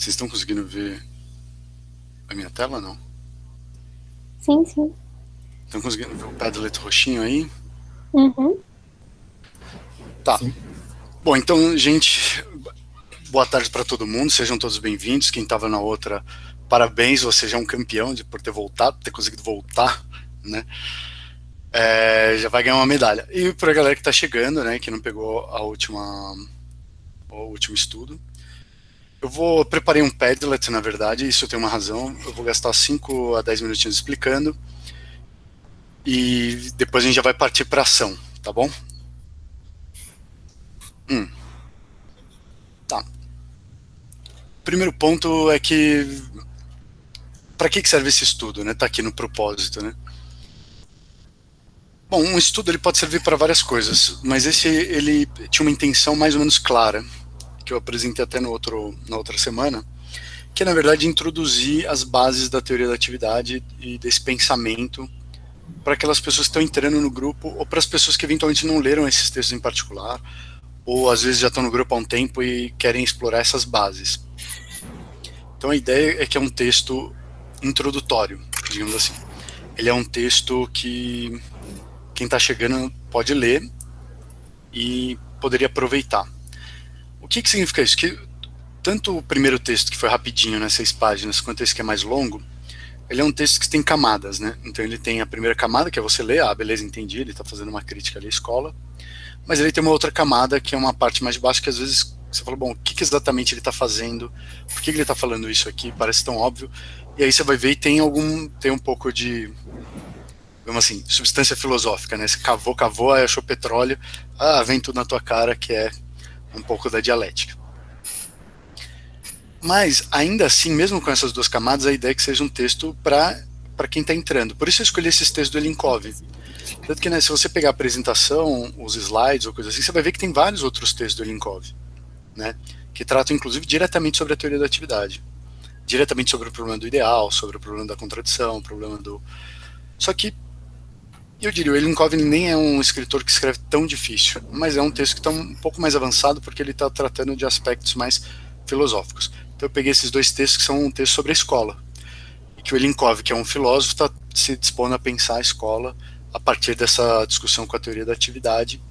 Vocês estão conseguindo ver a minha tela, não? Sim, sim. Estão conseguindo ver o Padlet roxinho aí? Uhum. Tá. Sim. Bom, então, gente, boa tarde para todo mundo, sejam todos bem-vindos. Quem estava na outra, parabéns, você já é um campeão por ter voltado, ter conseguido voltar, né? Já vai ganhar uma medalha. E para a galera que está chegando, né, que não pegou o último estudo, preparei um Padlet, na verdade, isso tem uma razão. Eu vou gastar 5 a 10 minutinhos explicando e depois a gente já vai partir para ação, tá bom? Tá. Primeiro ponto é que para que serve esse estudo, né? Tá aqui no propósito, né? Bom, um estudo ele pode servir para várias coisas, mas ele tinha uma intenção mais ou menos clara, que eu apresentei até na outra semana, que é, na verdade, introduzir as bases da teoria da atividade e desse pensamento para aquelas pessoas que estão entrando no grupo ou para as pessoas que eventualmente não leram esses textos em particular, ou às vezes já estão no grupo há um tempo e querem explorar essas bases. Então a ideia é que é um texto introdutório, digamos assim. Ele é um texto que quem está chegando pode ler e poderia aproveitar. O que significa isso? Que tanto o primeiro texto, que foi rapidinho, né, 6 páginas, quanto esse que é mais longo, ele é um texto que tem camadas, né? Então ele tem a primeira camada, que é você ler, beleza, entendi, ele está fazendo uma crítica ali à escola, mas ele tem uma outra camada, que é uma parte mais baixa, que às vezes você fala, bom, o que exatamente ele está fazendo, por que ele está falando isso aqui, parece tão óbvio, e aí você vai ver e tem um pouco de, vamos assim, substância filosófica, né? Você cavou, aí achou petróleo, vem tudo na tua cara, que é um pouco da dialética. Mas, ainda assim, mesmo com essas duas camadas, a ideia é que seja um texto para quem está entrando. Por isso eu escolhi esses textos do Elinkov. Tanto que, né, se você pegar a apresentação, os slides ou coisa assim, você vai ver que tem vários outros textos do Elinkov, né, que tratam, inclusive, diretamente sobre a teoria da atividade. Diretamente sobre o problema do ideal, sobre o problema da contradição, o problema do... Só que, eu diria, o Elinkov nem é um escritor que escreve tão difícil, mas é um texto que está um pouco mais avançado porque ele está tratando de aspectos mais filosóficos. Então eu peguei esses dois textos que são um texto sobre a escola, e que o Elinkov, que é um filósofo, está se dispondo a pensar a escola a partir dessa discussão com a teoria da atividade,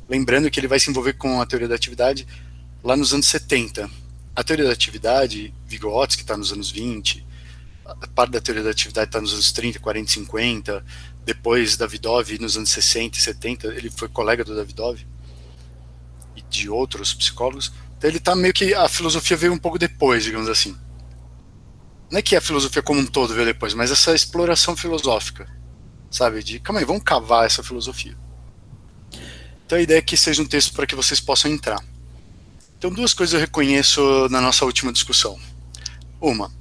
lembrando que ele vai se envolver com a teoria da atividade lá nos anos 70. A teoria da atividade, Vygotsky está nos anos 20, a parte da teoria da atividade está nos anos 30, 40, 50, depois Davidov nos anos 60 e 70, ele foi colega do Davidov e de outros psicólogos. Então ele tá meio que, a filosofia veio um pouco depois, digamos assim. Não é que a filosofia como um todo veio depois, mas essa exploração filosófica, sabe? De, calma aí, vamos cavar essa filosofia. Então a ideia é que seja um texto para que vocês possam entrar. Então duas coisas eu reconheço na nossa última discussão. Uma,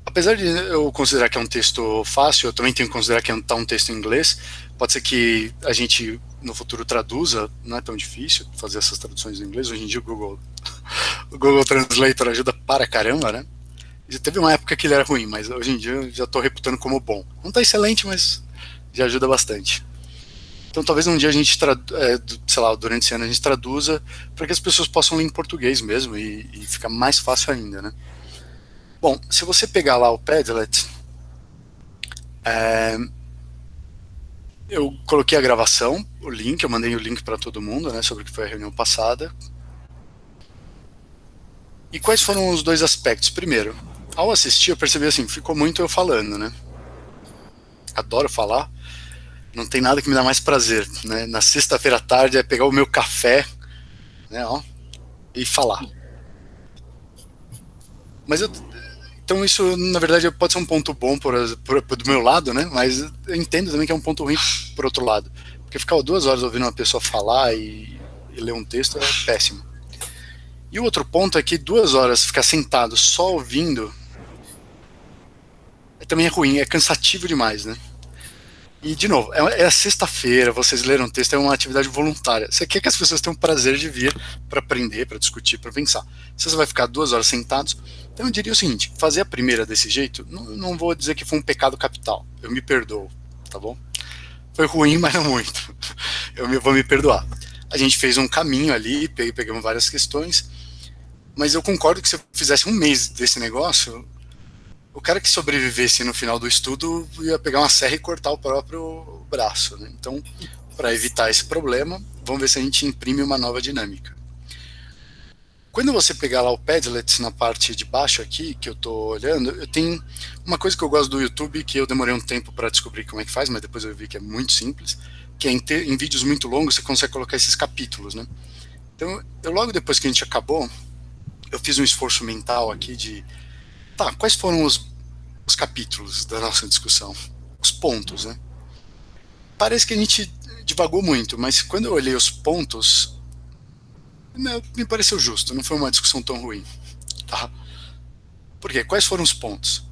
apesar de eu considerar que é um texto fácil, eu também tenho que considerar que tá um texto em inglês. Pode ser que a gente no futuro traduza, não é tão difícil fazer essas traduções em inglês. Hoje em dia o Google Translator ajuda para caramba, né? Já teve uma época que ele era ruim, mas hoje em dia eu já estou reputando como bom. Não está excelente, mas já ajuda bastante. Então talvez um dia a gente, sei lá, durante esse ano a gente traduza para que as pessoas possam ler em português mesmo e fica mais fácil ainda, né? Bom, se você pegar lá o Padlet, eu coloquei a gravação, o link, eu mandei o link para todo mundo, né, sobre o que foi a reunião passada. E quais foram os dois aspectos? Primeiro, ao assistir eu percebi assim, ficou muito eu falando, né? Adoro falar, não tem nada que me dá mais prazer, né? Na sexta-feira à tarde é pegar o meu café, né, ó, e falar. Mas então isso, na verdade, pode ser um ponto bom do meu lado, né? Mas eu entendo também que é um ponto ruim por outro lado. Porque ficar 2 horas ouvindo uma pessoa falar e ler um texto é péssimo. E o outro ponto é que 2 horas ficar sentado só ouvindo também é ruim, é cansativo demais, né? E, de novo, é a sexta-feira, vocês leram um texto, é uma atividade voluntária. Você quer que as pessoas tenham o prazer de vir para aprender, para discutir, para pensar. Se você vai ficar 2 horas sentados, então eu diria o seguinte, fazer a primeira desse jeito, não vou dizer que foi um pecado capital, eu me perdoo, tá bom? Foi ruim, mas não muito. Vou me perdoar. A gente fez um caminho ali, pegamos várias questões, Mas eu concordo que se eu fizesse um mês desse negócio, o cara que sobrevivesse no final do estudo ia pegar uma serra e cortar o próprio braço, né? Então, para evitar esse problema, vamos ver se a gente imprime uma nova dinâmica. Quando você pegar lá o Padlet na parte de baixo aqui, que eu estou olhando, eu tenho uma coisa que eu gosto do YouTube, que eu demorei um tempo para descobrir como é que faz, mas depois eu vi que é muito simples, que é em vídeos muito longos você consegue colocar esses capítulos, né? Então, logo depois que a gente acabou, eu fiz um esforço mental aqui de, tá, quais foram os capítulos da nossa discussão? Os pontos, né? Parece que a gente divagou muito, mas quando eu olhei os pontos, me pareceu justo, não foi uma discussão tão ruim. Tá? Por quê? Quais foram os pontos?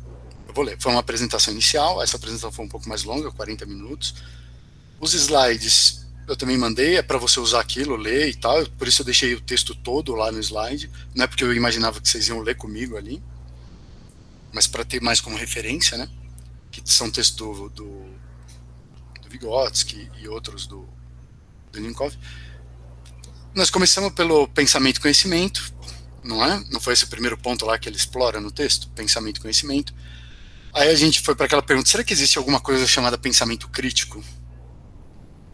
Eu vou ler. Foi uma apresentação inicial, essa apresentação foi um pouco mais longa, 40 minutos. Os slides eu também mandei, é para você usar aquilo, ler e tal, por isso eu deixei o texto todo lá no slide, não é porque eu imaginava que vocês iam ler comigo ali, mas para ter mais como referência, né? Que são textos do Vygotsky e outros do Linkov. Nós começamos pelo pensamento e conhecimento, não é? Não foi esse o primeiro ponto lá que ele explora no texto? Pensamento e conhecimento. Aí a gente foi para aquela pergunta, será que existe alguma coisa chamada pensamento crítico?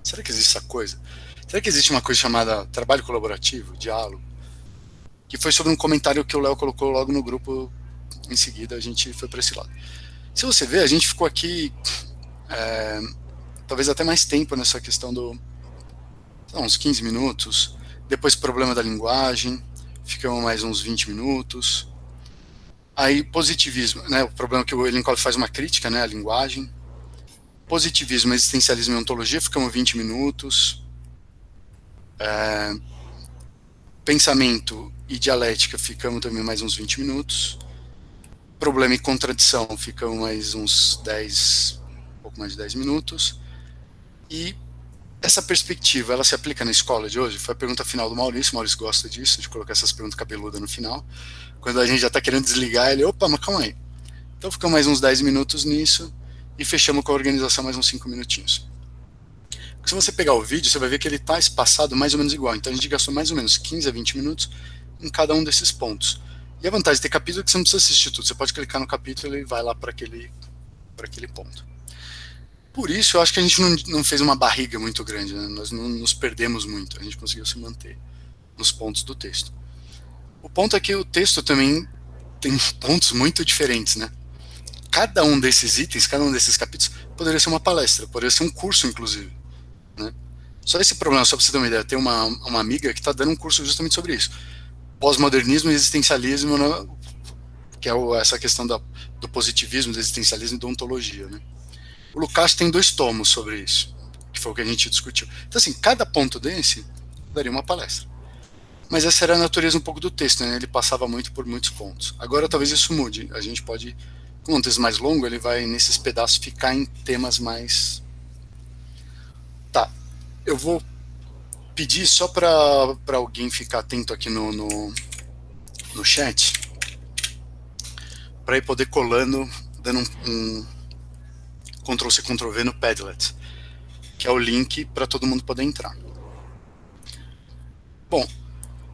Será que existe essa coisa? Será que existe uma coisa chamada trabalho colaborativo, diálogo? Que foi sobre um comentário que o Léo colocou logo no grupo, em seguida a gente foi para esse lado. Se você ver, a gente ficou aqui talvez até mais tempo nessa questão uns 15 minutos, depois problema da linguagem, ficamos mais uns 20 minutos, aí positivismo, né, o problema que o Lincoln faz uma crítica, né, à linguagem, positivismo, existencialismo e ontologia, ficamos 20 minutos, pensamento e dialética, ficamos também mais uns 20 minutos, problema e contradição, ficamos mais uns 10, um pouco mais de 10 minutos, e essa perspectiva, ela se aplica na escola de hoje? Foi a pergunta final do Maurício. O Maurício gosta disso, de colocar essas perguntas cabeludas no final. Quando a gente já está querendo desligar, ele, opa, mas calma aí. Então ficamos mais uns 10 minutos nisso e fechamos com a organização mais uns 5 minutinhos. Se você pegar o vídeo, você vai ver que ele está espaçado mais ou menos igual. Então a gente gastou mais ou menos 15 a 20 minutos em cada um desses pontos. E a vantagem de ter capítulo é que você não precisa assistir tudo. Você pode clicar no capítulo e ele vai lá para aquele ponto. Por isso, eu acho que a gente não fez uma barriga muito grande, né? Nós não nos perdemos muito, a gente conseguiu se manter nos pontos do texto. O ponto é que o texto também tem pontos muito diferentes, né? Cada um desses itens, cada um desses capítulos, poderia ser uma palestra, poderia ser um curso, inclusive. Né? Só esse problema, só para você ter uma ideia, tem uma amiga que está dando um curso justamente sobre isso. Pós-modernismo e existencialismo, né? Que é essa questão do positivismo, do existencialismo e da ontologia, né? O Lukács tem 2 tomos sobre isso, que foi o que a gente discutiu. Então, assim, cada ponto desse daria uma palestra. Mas essa era a natureza um pouco do texto, né? Ele passava muito por muitos pontos. Agora, talvez isso mude. A gente pode, com um texto mais longo, ele vai, nesses pedaços, ficar em temas mais... Tá, eu vou pedir só para alguém ficar atento aqui no chat, para ir poder colando, dando um Ctrl+C, Ctrl+V no Padlet, que é o link para todo mundo poder entrar. Bom,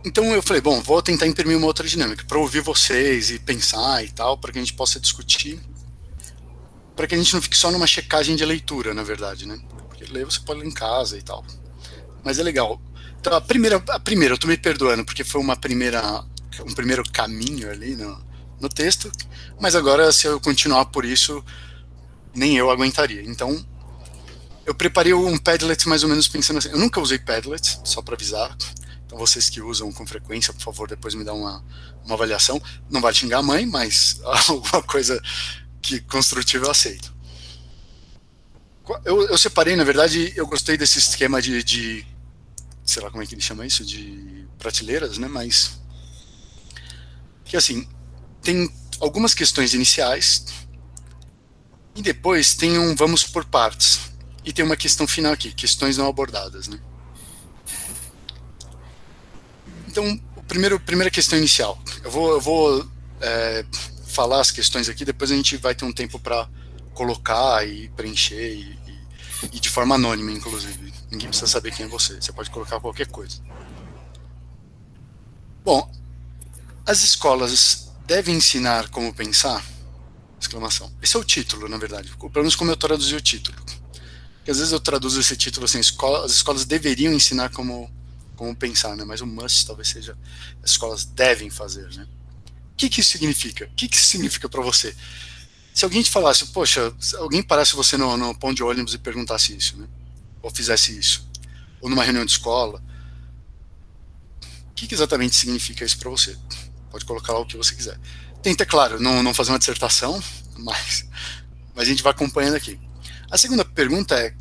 então eu falei, vou tentar imprimir uma outra dinâmica, para ouvir vocês e pensar e tal, para que a gente possa discutir, para que a gente não fique só numa checagem de leitura, na verdade, né? Porque ler você pode ler em casa e tal. Mas é legal. Então, a primeira eu tô me perdoando, porque foi um primeiro caminho ali no texto, mas agora, se eu continuar por isso, nem eu aguentaria. Então, eu preparei um Padlet mais ou menos pensando assim. Eu nunca usei Padlet, só para avisar. Então, vocês que usam com frequência, por favor, depois me dá uma avaliação. Não vai xingar a mãe, mas alguma coisa que construtiva eu aceito. Eu separei, na verdade, eu gostei desse esquema de sei lá como é que ele chama isso, de prateleiras, né? Mas que assim, tem algumas questões iniciais e depois tem um vamos por partes. E tem uma questão final aqui, questões não abordadas, né? Então, primeira questão inicial. Eu vou falar as questões aqui, depois a gente vai ter um tempo para colocar e preencher e de forma anônima, inclusive. Ninguém precisa saber quem é você. Você pode colocar qualquer coisa. Bom, As escolas devem ensinar como pensar? Exclamação. Esse é o título, na verdade. Pelo menos como eu traduzi o título. Porque às vezes eu traduzo esse título assim, as escolas deveriam ensinar como pensar, né? Mas o must talvez seja as escolas devem fazer, né? O que isso significa? O que isso significa para você? Se alguém te falasse, poxa, se alguém parasse você no ponto de ônibus e perguntasse isso, né? Ou fizesse isso, ou numa reunião de escola, o que exatamente significa isso para você? Pode colocar lá o que você quiser. Tenta, claro, não fazer uma dissertação, mas a gente vai acompanhando aqui. A segunda pergunta é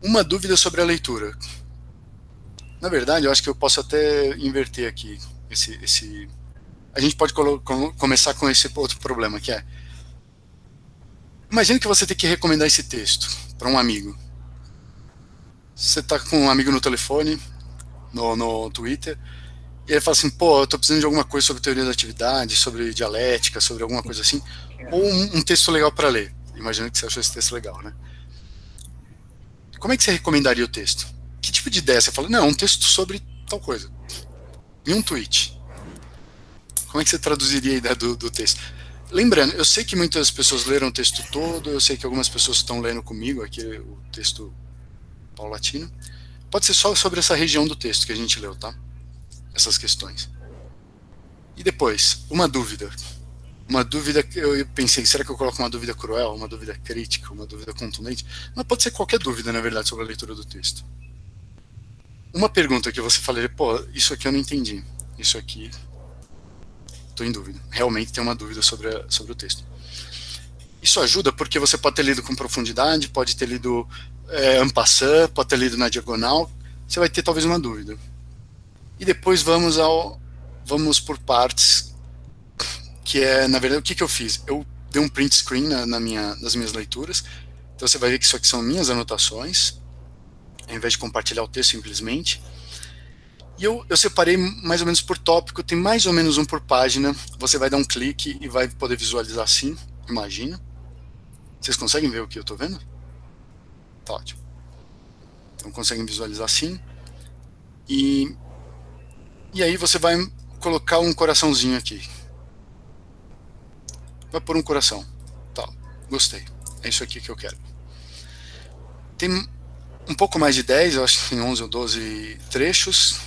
uma dúvida sobre a leitura. Na verdade, eu acho que eu posso até inverter aqui a gente pode começar com esse outro problema, que é imagine que você tem que recomendar esse texto para um amigo. Você está com um amigo no telefone, no Twitter, e ele fala assim, pô, eu tô precisando de alguma coisa sobre teoria da atividade, sobre dialética, sobre alguma coisa assim, ou um texto legal para ler. Imagina que você achou esse texto legal, né? Como é que você recomendaria o texto? Que tipo de ideia você fala? Não, um texto sobre tal coisa. Em um tweet. Como é que você traduziria a ideia do texto? Lembrando, eu sei que muitas pessoas leram o texto todo, eu sei que algumas pessoas estão lendo comigo aqui o texto paulatino. Pode ser só sobre essa região do texto que a gente leu, tá? Essas questões. E depois, uma dúvida. Uma dúvida que eu pensei, será que eu coloco uma dúvida cruel, uma dúvida crítica, uma dúvida contundente? Mas pode ser qualquer dúvida, na verdade, sobre a leitura do texto. Uma pergunta que você falaria, pô, isso aqui eu não entendi. Isso aqui, estou em dúvida. Realmente tem uma dúvida sobre o texto. Isso ajuda porque você pode ter lido com profundidade, pode ter lido en passant, pode ter lido na diagonal. Você vai ter talvez uma dúvida. E depois vamos por partes, que é, na verdade, o que eu fiz? Eu dei um print screen nas minhas leituras, então você vai ver que isso aqui são minhas anotações, ao invés de compartilhar o texto simplesmente. E eu separei mais ou menos por tópico, tem mais ou menos um por página, você vai dar um clique e vai poder visualizar assim, imagina. Vocês conseguem ver o que eu estou vendo? Tá ótimo. Então conseguem visualizar assim. E aí você vai colocar um coraçãozinho aqui. Vai pôr um coração. Tá, gostei. É isso aqui que eu quero. Tem um pouco mais de 10, eu acho que tem 11 ou 12 trechos.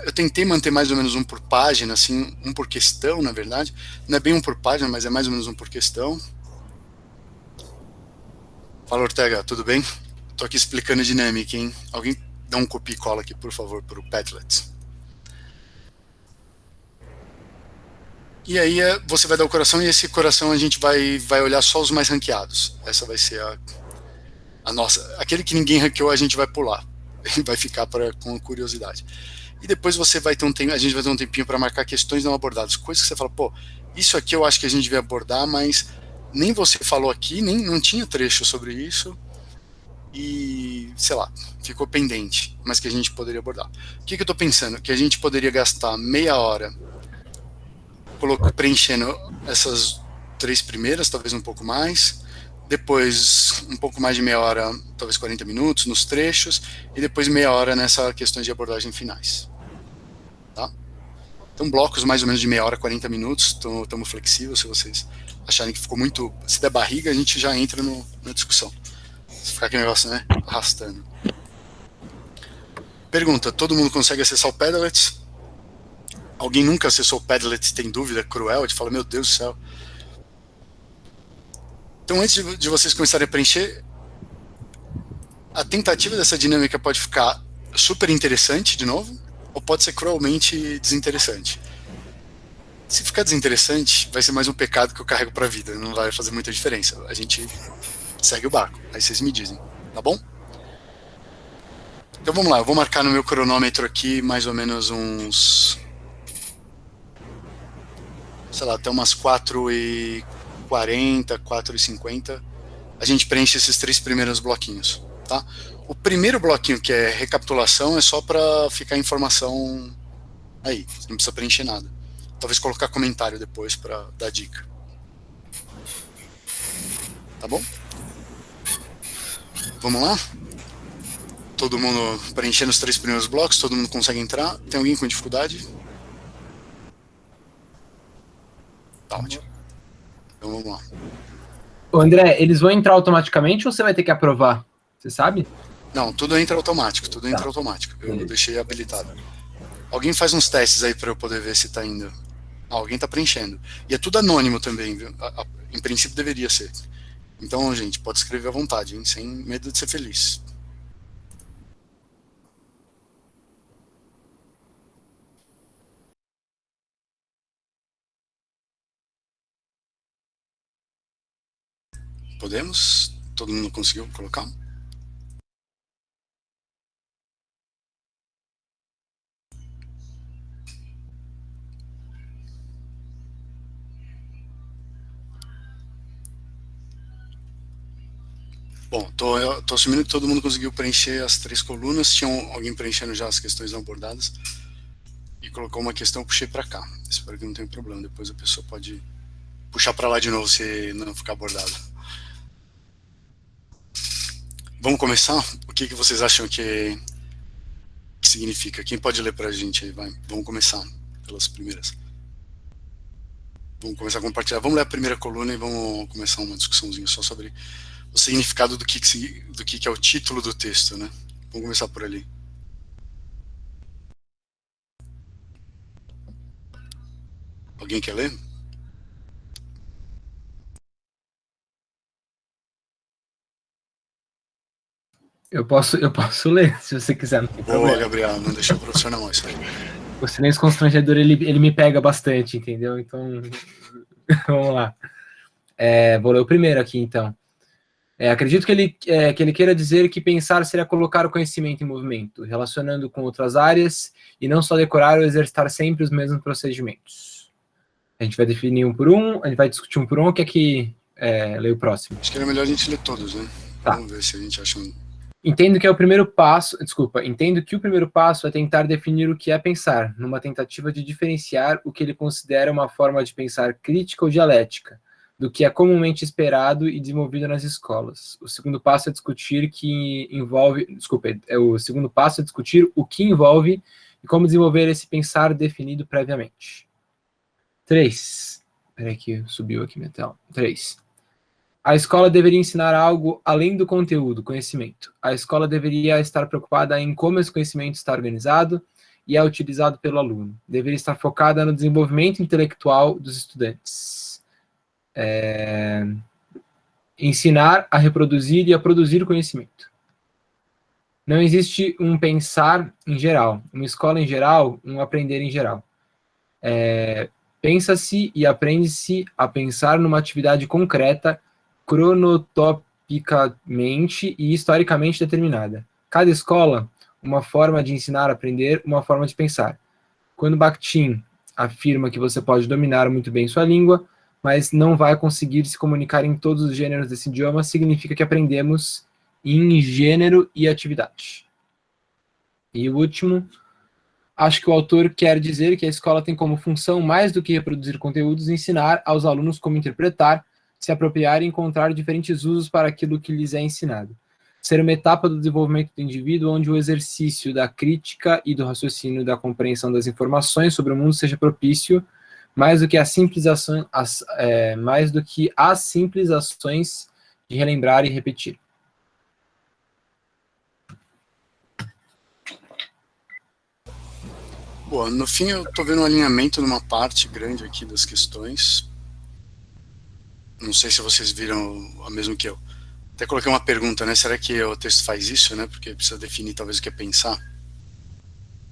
Eu tentei manter mais ou menos um por página, assim, um por questão, na verdade. Não é bem um por página, mas é mais ou menos um por questão. Fala, Ortega, tudo bem? Tô aqui explicando a dinâmica, hein? Alguém dá um copia e cola aqui, por favor, para o Padlet. E aí você vai dar o coração e esse coração a gente vai olhar só os mais ranqueados. Essa vai ser a nossa. Aquele que ninguém ranqueou a gente vai pular. Vai ficar com curiosidade. E depois você vai ter a gente vai ter um tempinho para marcar questões não abordadas. Coisas que você fala, pô, isso aqui eu acho que a gente devia abordar, mas nem você falou aqui, nem não tinha trecho sobre isso. E, sei lá, ficou pendente, mas que a gente poderia abordar. O que eu estou pensando? Que a gente poderia gastar meia hora preenchendo essas 3 primeiras, talvez um pouco mais, depois um pouco mais de meia hora, talvez 40 minutos nos trechos, e depois meia hora nessa questão de abordagem finais. Tá? Então blocos mais ou menos de meia hora, 40 minutos, estamos flexíveis, se vocês acharem que ficou muito, se der barriga, a gente já entra na discussão. Se ficar aquele negócio, né, arrastando. Pergunta, todo mundo consegue acessar o Padlet? Alguém nunca acessou o Padlet, tem dúvida, cruel, a gente fala, meu Deus do céu. Então, antes de vocês começarem a preencher, a tentativa dessa dinâmica pode ficar super interessante, de novo, ou pode ser cruelmente desinteressante. Se ficar desinteressante, vai ser mais um pecado que eu carrego para a vida, não vai fazer muita diferença. A gente segue o barco, aí vocês me dizem, tá bom? Então vamos lá, eu vou marcar no meu cronômetro aqui mais ou menos uns, sei lá, até umas 4h40, 4h50, a gente preenche esses 3 primeiros bloquinhos, tá? O primeiro bloquinho, que é recapitulação, é só para ficar a informação aí, você não precisa preencher nada. Talvez colocar comentário depois para dar dica. Tá bom? Vamos lá? Todo mundo preenchendo os 3 primeiros blocos, todo mundo consegue entrar? Tem alguém com dificuldade? Tá ótimo. Então vamos lá. Ô, André, eles vão entrar automaticamente ou você vai ter que aprovar? Você sabe? Não, tudo entra automático, tudo entra automático. Eu deixei habilitado. Alguém faz uns testes aí para eu poder ver se tá indo. Ah, alguém tá preenchendo. E é tudo anônimo também, viu? Em princípio deveria ser. Então, gente, pode escrever à vontade, hein? Sem medo de ser feliz. Podemos? Todo mundo conseguiu colocar? Bom, tô assumindo que todo mundo conseguiu preencher as 3 colunas. Tinha alguém preenchendo já as questões não abordadas. E colocou uma questão, eu puxei para cá. Espero que não tenha problema. Depois a pessoa pode puxar para lá de novo se não ficar abordado. Vamos começar? O que vocês acham que significa? Quem pode ler para a gente aí? Vai. Vamos começar pelas primeiras. Vamos começar a compartilhar. Vamos ler a primeira coluna e vamos começar uma discussãozinha só sobre o significado do que é o título do texto, né? Vamos começar por ali. Alguém quer ler? Eu posso ler, se você quiser. Não tem Boa, problema. Gabriel, não deixa o professor na mão isso aí. O silêncio constrangedor, ele me pega bastante, entendeu? Então, vamos lá. Vou ler o primeiro aqui, então. Acredito que ele queira dizer que pensar seria colocar o conhecimento em movimento, relacionando com outras áreas, e não só decorar ou exercitar sempre os mesmos procedimentos. A gente vai definir um por um, a gente vai discutir um por um, o que é que lê o próximo? Acho que era melhor a gente ler todos, né? Tá. Vamos ver se a gente acha um... Entendo que o primeiro passo é tentar definir o que é pensar, numa tentativa de diferenciar o que ele considera uma forma de pensar crítica ou dialética, do que é comumente esperado e desenvolvido nas escolas. O segundo passo é discutir o que envolve e como desenvolver esse pensar definido previamente. 3. Peraí que subiu aqui minha tela. 3. A escola deveria ensinar algo além do conteúdo, conhecimento. A escola deveria estar preocupada em como esse conhecimento está organizado e é utilizado pelo aluno. Deveria estar focada no desenvolvimento intelectual dos estudantes. Ensinar a reproduzir e a produzir conhecimento. Não existe um pensar em geral, uma escola em geral, um aprender em geral. Pensa-se e aprende-se a pensar numa atividade concreta, cronotopicamente e historicamente determinada. Cada escola, uma forma de ensinar a aprender, uma forma de pensar. Quando Bakhtin afirma que você pode dominar muito bem sua língua, mas não vai conseguir se comunicar em todos os gêneros desse idioma, significa que aprendemos em gênero e atividade. E o último, acho que o autor quer dizer que a escola tem como função, mais do que reproduzir conteúdos, ensinar aos alunos como interpretar, se apropriar e encontrar diferentes usos para aquilo que lhes é ensinado. Ser uma etapa do desenvolvimento do indivíduo onde o exercício da crítica e do raciocínio da compreensão das informações sobre o mundo seja propício, mais do que as simples ações de relembrar e repetir. Boa, no fim eu tô vendo um alinhamento numa parte grande aqui das questões. Não sei se vocês viram a mesmo que eu. Até coloquei uma pergunta, né? Será que o texto faz isso, né? Porque precisa definir talvez o que é pensar.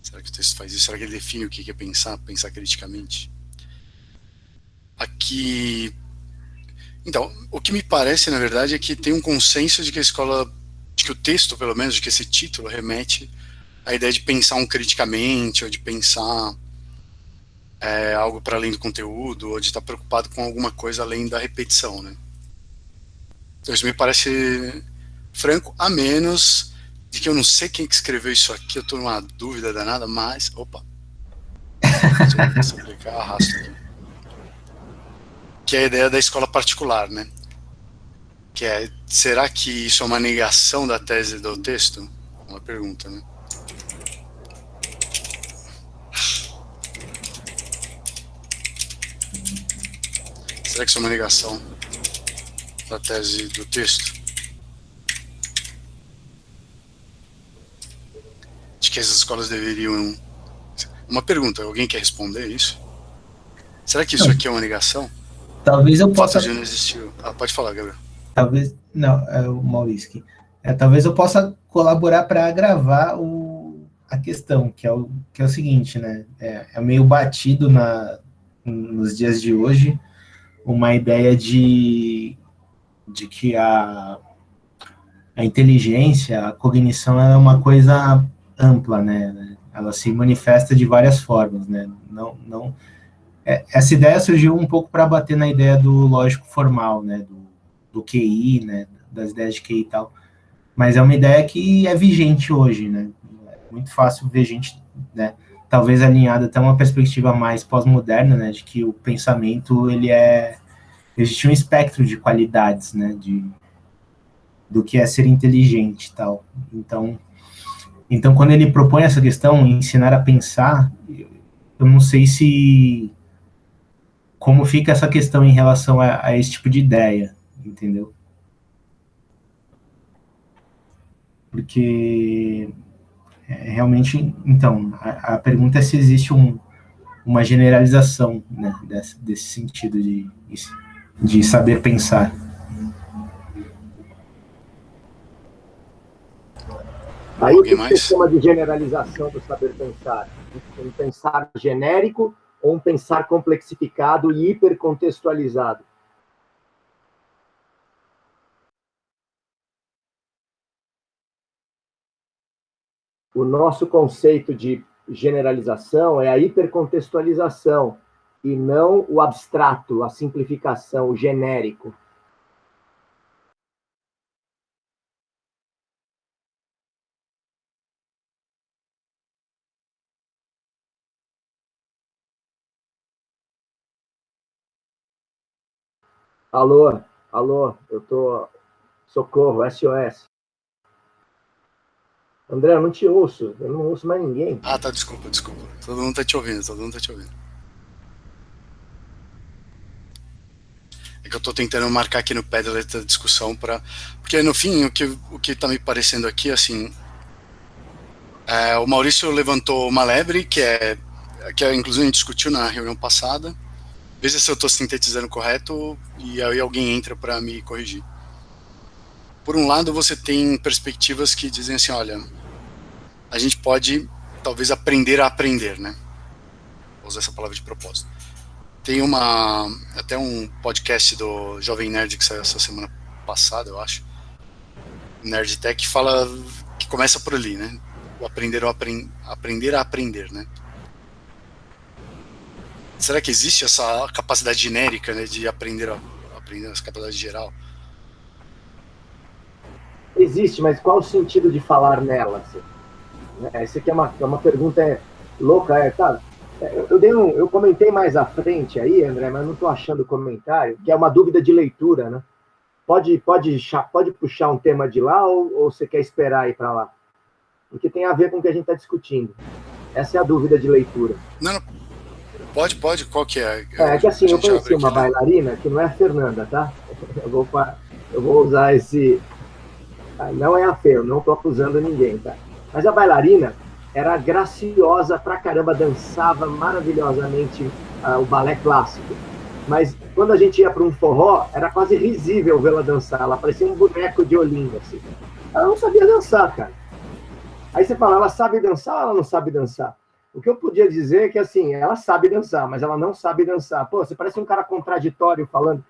Será que o texto faz isso? Será que ele define o que é pensar criticamente? Aqui... Então, o que me parece, na verdade, é que tem um consenso de que a escola, de que o texto, pelo menos, de que esse título remete à ideia de pensar criticamente, ou de pensar algo para além do conteúdo, ou de estar preocupado com alguma coisa além da repetição, né? Então isso me parece franco, a menos de que eu não sei quem que escreveu isso aqui, eu estou numa dúvida danada, mas... Opa! Se eu clicar, arrasto aqui. Que é a ideia da escola particular, né? Que é, será que isso é uma negação da tese do texto? Uma pergunta, né? Será que isso é uma negação da tese do texto? De que as escolas deveriam... Uma pergunta, alguém quer responder isso? Será que isso aqui é uma negação? Talvez eu O fato possa... de não existir... Pode falar, Gabriel. Talvez... Não, é o Maurício. Talvez eu possa colaborar para agravar a questão, que é o seguinte, né? É meio batido nos dias de hoje uma ideia de que a inteligência, a cognição é uma coisa ampla, né? Ela se manifesta de várias formas, né? Essa ideia surgiu um pouco para bater na ideia do lógico formal, né? Do QI, né? Das ideias de QI e tal. Mas é uma ideia que é vigente hoje, né? É muito fácil ver gente, né? Talvez alinhada até uma perspectiva mais pós-moderna, né? De que o pensamento, existe um espectro de qualidades, né? Do que é ser inteligente e tal. Então, quando ele propõe essa questão, ensinar a pensar, eu não sei como fica essa questão em relação a esse tipo de ideia, entendeu? Porque, realmente, então, a pergunta é se existe uma generalização, né, desse sentido de saber pensar. Aí o que você chama de generalização do saber pensar? Um pensar genérico ou um pensar complexificado e hipercontextualizado? O nosso conceito de generalização é a hipercontextualização e não o abstrato, a simplificação, o genérico. Alô, eu tô... Socorro, SOS. André, eu não te ouço, eu não ouço mais ninguém. Tá, desculpa. Todo mundo tá te ouvindo. É que eu tô tentando marcar aqui no Padlet da discussão porque no fim, o que tá me parecendo aqui, assim, o Maurício levantou uma lebre que inclusive a gente discutiu na reunião passada. Veja se eu tô sintetizando correto e aí alguém entra para me corrigir. Por um lado, você tem perspectivas que dizem assim, olha, a gente pode talvez aprender a aprender, né? Vou usar essa palavra de propósito. Tem até um podcast do Jovem Nerd que saiu essa semana passada, eu acho, Nerd Tech, que começa por ali, né? O aprender a aprender, né? Será que existe essa capacidade genérica, né, de aprender a aprender, essa capacidade geral? Existe, mas qual o sentido de falar nela? Essa aqui é uma pergunta louca, tá? Eu comentei mais à frente aí, André, mas não estou achando o comentário, que é uma dúvida de leitura, né? Pode puxar um tema de lá ou você quer esperar ir para lá? Porque tem a ver com o que a gente está discutindo. Essa é a dúvida de leitura. Não, pode, qual que é? É que assim, eu conheci uma bailarina, que não é a Fernanda, tá? Eu vou usar esse... Não é a Fê, eu não estou acusando ninguém, tá? Mas a bailarina era graciosa pra caramba, dançava maravilhosamente o balé clássico. Mas quando a gente ia para um forró, era quase risível vê-la dançar. Ela parecia um boneco de Olinda, assim. Ela não sabia dançar, cara. Aí você fala, ela sabe dançar ou ela não sabe dançar? O que eu podia dizer é que, assim, ela sabe dançar, mas ela não sabe dançar. Pô, você parece um cara contraditório falando...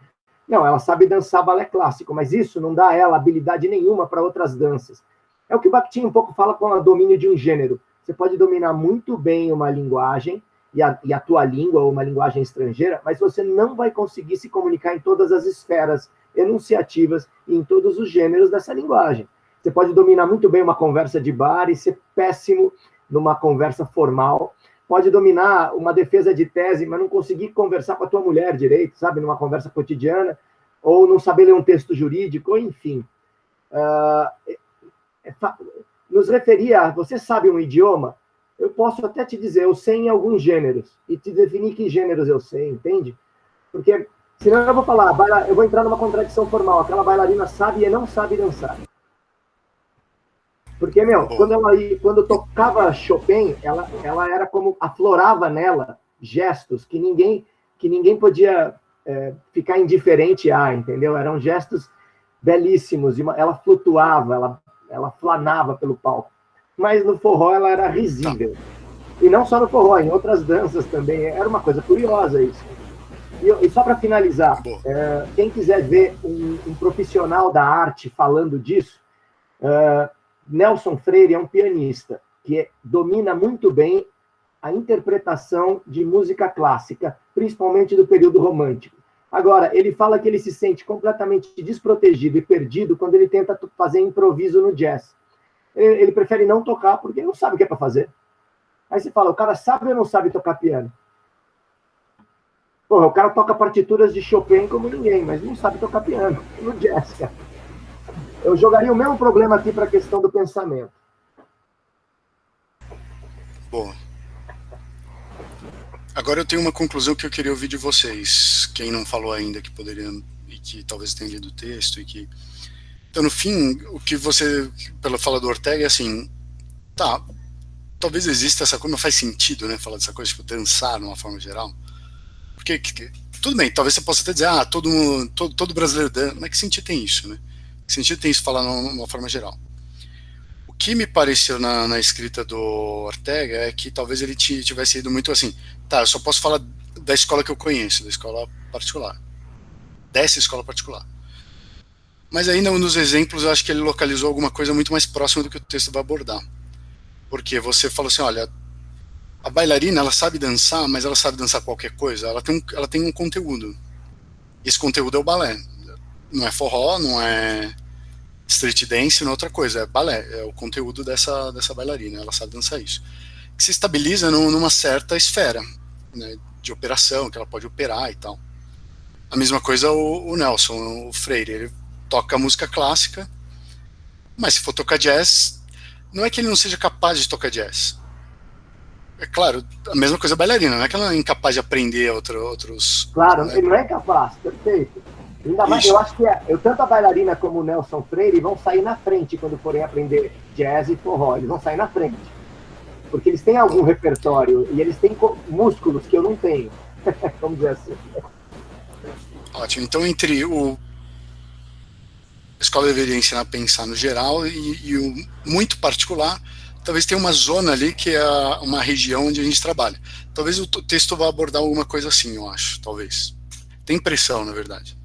Não, ela sabe dançar balé clássico, mas isso não dá a ela habilidade nenhuma para outras danças. É o que o Bakhtin um pouco fala com o domínio de um gênero. Você pode dominar muito bem uma linguagem, e a tua língua, ou uma linguagem estrangeira, mas você não vai conseguir se comunicar em todas as esferas enunciativas e em todos os gêneros dessa linguagem. Você pode dominar muito bem uma conversa de bar e ser péssimo numa conversa formal. Pode dominar uma defesa de tese, mas não conseguir conversar com a tua mulher direito, sabe? Numa conversa cotidiana, ou não saber ler um texto jurídico, ou enfim. Nos referir a, você sabe um idioma? Eu posso até te dizer, eu sei em alguns gêneros, e te definir que gêneros eu sei, entende? Porque Senão eu vou falar, eu vou entrar numa contradição formal. Aquela bailarina sabe e não sabe dançar. Porque, quando tocava Chopin, ela era como, aflorava nela gestos que ninguém podia ficar indiferente a, entendeu? Eram gestos belíssimos, ela flutuava, ela flanava pelo palco. Mas no forró ela era risível. E não só no forró, em outras danças também. Era uma coisa curiosa isso. E só para finalizar, quem quiser ver um profissional da arte falando disso, Nelson Freire é um pianista que domina muito bem a interpretação de música clássica, principalmente do período romântico. Agora, ele fala que ele se sente completamente desprotegido e perdido quando ele tenta fazer improviso no jazz. Ele prefere não tocar porque ele não sabe o que é para fazer. Aí você fala, o cara sabe ou não sabe tocar piano? Porra, o cara toca partituras de Chopin como ninguém, mas não sabe tocar piano no jazz, cara. Eu jogaria o mesmo problema aqui para a questão do pensamento. Boa. Agora eu tenho uma conclusão que eu queria ouvir de vocês. Quem não falou ainda que poderia, e que talvez tenha lido o texto, e que... Então, no fim, o que você, pela fala do Ortega, é assim, talvez exista essa coisa, não faz sentido, né, falar dessa coisa, tipo, dançar de uma forma geral. Porque, tudo bem, talvez você possa até dizer, todo brasileiro dança, mas que sentido tem isso, né? Que sentido tem isso falar de uma forma geral? O que me pareceu na escrita do Ortega é que talvez ele tivesse ido muito assim, eu só posso falar da escola que eu conheço, da escola particular, dessa escola particular. Mas ainda nos exemplos eu acho que ele localizou alguma coisa muito mais próxima do que o texto vai abordar. Porque você falou assim, olha, a bailarina, ela sabe dançar, mas ela sabe dançar qualquer coisa, ela tem um conteúdo. Esse conteúdo é o balé. Não é forró, não é street dance, não é outra coisa, é balé, é o conteúdo dessa bailarina, ela sabe dançar isso. Que se estabiliza numa certa esfera, né, de operação, que ela pode operar e tal. A mesma coisa o Nelson, o Freire, ele toca música clássica, mas se for tocar jazz, não é que ele não seja capaz de tocar jazz. É claro, a mesma coisa a bailarina, não é que ela é incapaz de aprender outros... Claro, né? ele não é capaz, perfeito. Ainda mais, eu acho que tanto a bailarina como o Nelson Freire vão sair na frente quando forem aprender jazz e forró, eles vão sair na frente. Porque eles têm algum repertório e eles têm músculos que eu não tenho, vamos dizer assim. Ótimo, então a escola deveria ensinar a pensar no geral e o muito particular, talvez tenha uma zona ali que é uma região onde a gente trabalha. Talvez o texto vá abordar alguma coisa assim, eu acho, talvez. Tem impressão, na verdade,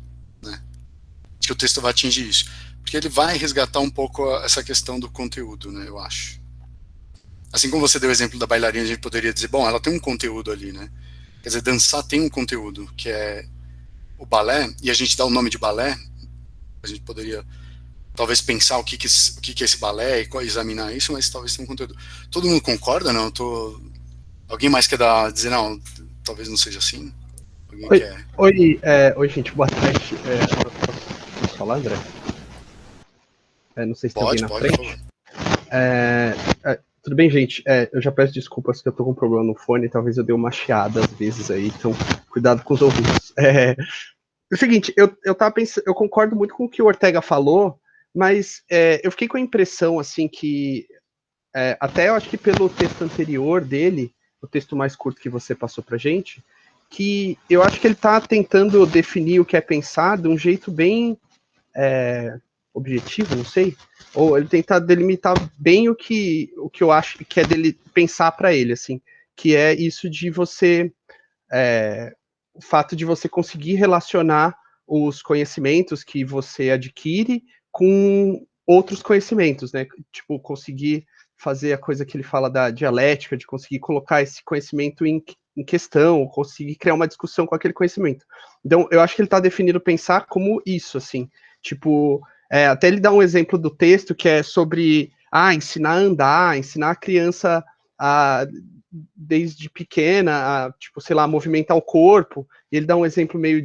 né, de que o texto vai atingir isso. Porque ele vai resgatar um pouco essa questão do conteúdo, né, eu acho. Assim como você deu o exemplo da bailarina, a gente poderia dizer, bom, ela tem um conteúdo ali, né? Quer dizer, dançar tem um conteúdo, que é o balé, e a gente dá o nome de balé, a gente poderia talvez pensar o que é esse balé e examinar isso, mas talvez tenha um conteúdo. Todo mundo concorda, não? Alguém mais quer dizer, não, talvez não seja assim? Alguém quer... Oi, gente, boa tarde. Posso falar, André? Não sei se tem alguém na frente. Tudo bem, gente? Eu já peço desculpas que eu tô com um problema no fone, talvez eu dê uma chiada às vezes aí, então cuidado com os ouvidos. É o seguinte, eu tava pensando, eu concordo muito com o que o Ortega falou, mas eu fiquei com a impressão, assim, que até eu acho que pelo texto anterior dele, o texto mais curto que você passou pra gente, que eu acho que ele tá tentando definir o que é pensar de um jeito bem objetivo, não sei, ou ele tentar delimitar bem o que eu acho que é dele pensar para ele, assim, que é isso de você, o fato de você conseguir relacionar os conhecimentos que você adquire com outros conhecimentos, né, tipo, conseguir fazer a coisa que ele fala da dialética, de conseguir colocar esse conhecimento em questão, conseguir criar uma discussão com aquele conhecimento. Então, eu acho que ele está definindo pensar como isso, assim, tipo... até ele dá um exemplo do texto que é sobre ensinar a andar, ensinar a criança desde pequena tipo, sei lá, movimentar o corpo, e ele dá um exemplo meio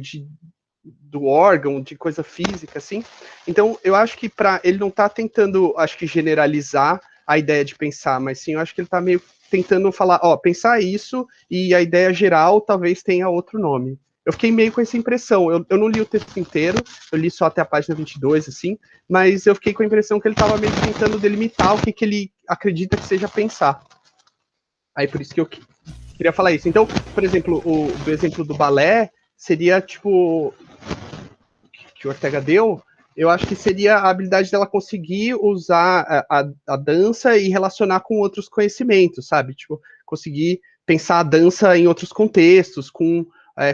do órgão, de coisa física, assim. Então, eu acho que ele não está tentando, acho que, generalizar a ideia de pensar, mas sim, eu acho que ele está meio tentando falar, pensar isso, e a ideia geral talvez tenha outro nome. eu fiquei meio com essa impressão. Eu não li o texto inteiro, eu li só até a página 22, assim, mas eu fiquei com a impressão que ele estava meio tentando delimitar o que ele acredita que seja pensar. Aí por isso que eu queria falar isso. Então, por exemplo, do exemplo do balé, seria tipo, que o Ortega deu, eu acho que seria a habilidade dela conseguir usar a dança e relacionar com outros conhecimentos, sabe? Tipo, conseguir pensar a dança em outros contextos, com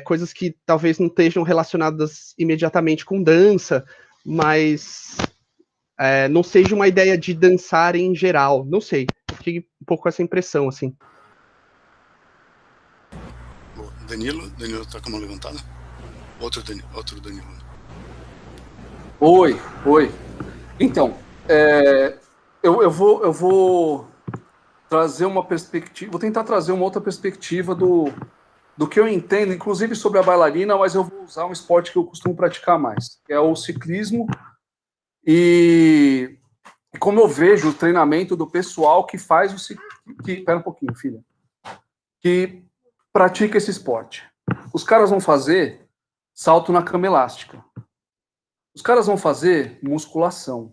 coisas que talvez não estejam relacionadas imediatamente com dança, mas não seja uma ideia de dançar em geral. Não sei, eu fiquei um pouco com essa impressão, assim. Danilo tá com a mão levantada? Outro Danilo. Oi. Então, eu vou trazer uma perspectiva, vou tentar trazer uma outra perspectiva do que eu entendo, inclusive sobre a bailarina, mas eu vou usar um esporte que eu costumo praticar mais, que é o ciclismo, e como eu vejo o treinamento do pessoal que faz o ciclismo. Espera um pouquinho, filha. Que pratica esse esporte. Os caras vão fazer salto na cama elástica. Os caras vão fazer musculação.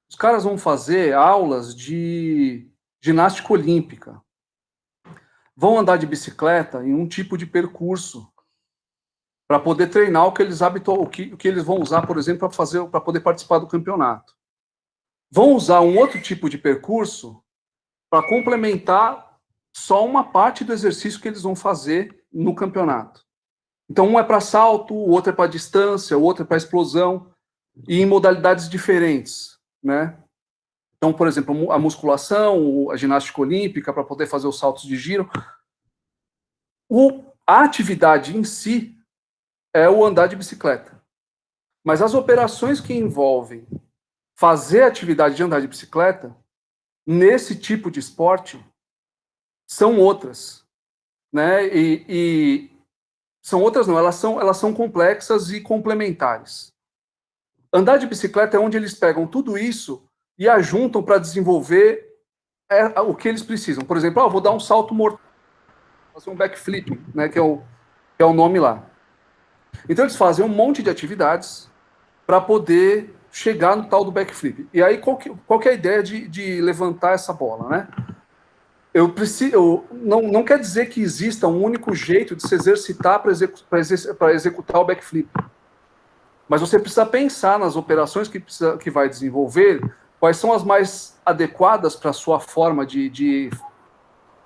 Os caras vão fazer aulas de ginástica olímpica. Vão andar de bicicleta em um tipo de percurso para poder treinar o que eles vão usar, por exemplo, para poder participar do campeonato. Vão usar um outro tipo de percurso para complementar só uma parte do exercício que eles vão fazer no campeonato. Então, um é para salto, o outro é para distância, o outro é para explosão, e em modalidades diferentes, né? Então, por exemplo, a musculação, a ginástica olímpica, para poder fazer os saltos de giro. A atividade em si é o andar de bicicleta. Mas as operações que envolvem fazer a atividade de andar de bicicleta, nesse tipo de esporte, são outras, né? E são outras não, elas são complexas e complementares. Andar de bicicleta é onde eles pegam tudo isso e ajuntam para desenvolver o que eles precisam. Por exemplo, eu vou dar um salto mortal, fazer um backflip, né, que é o nome lá. Então eles fazem um monte de atividades para poder chegar no tal do backflip. E aí qual que é a ideia de levantar essa bola, né? Não quer dizer que exista um único jeito de se exercitar para executar o backflip. Mas você precisa pensar nas operações que vai desenvolver, quais são as mais adequadas para a sua forma de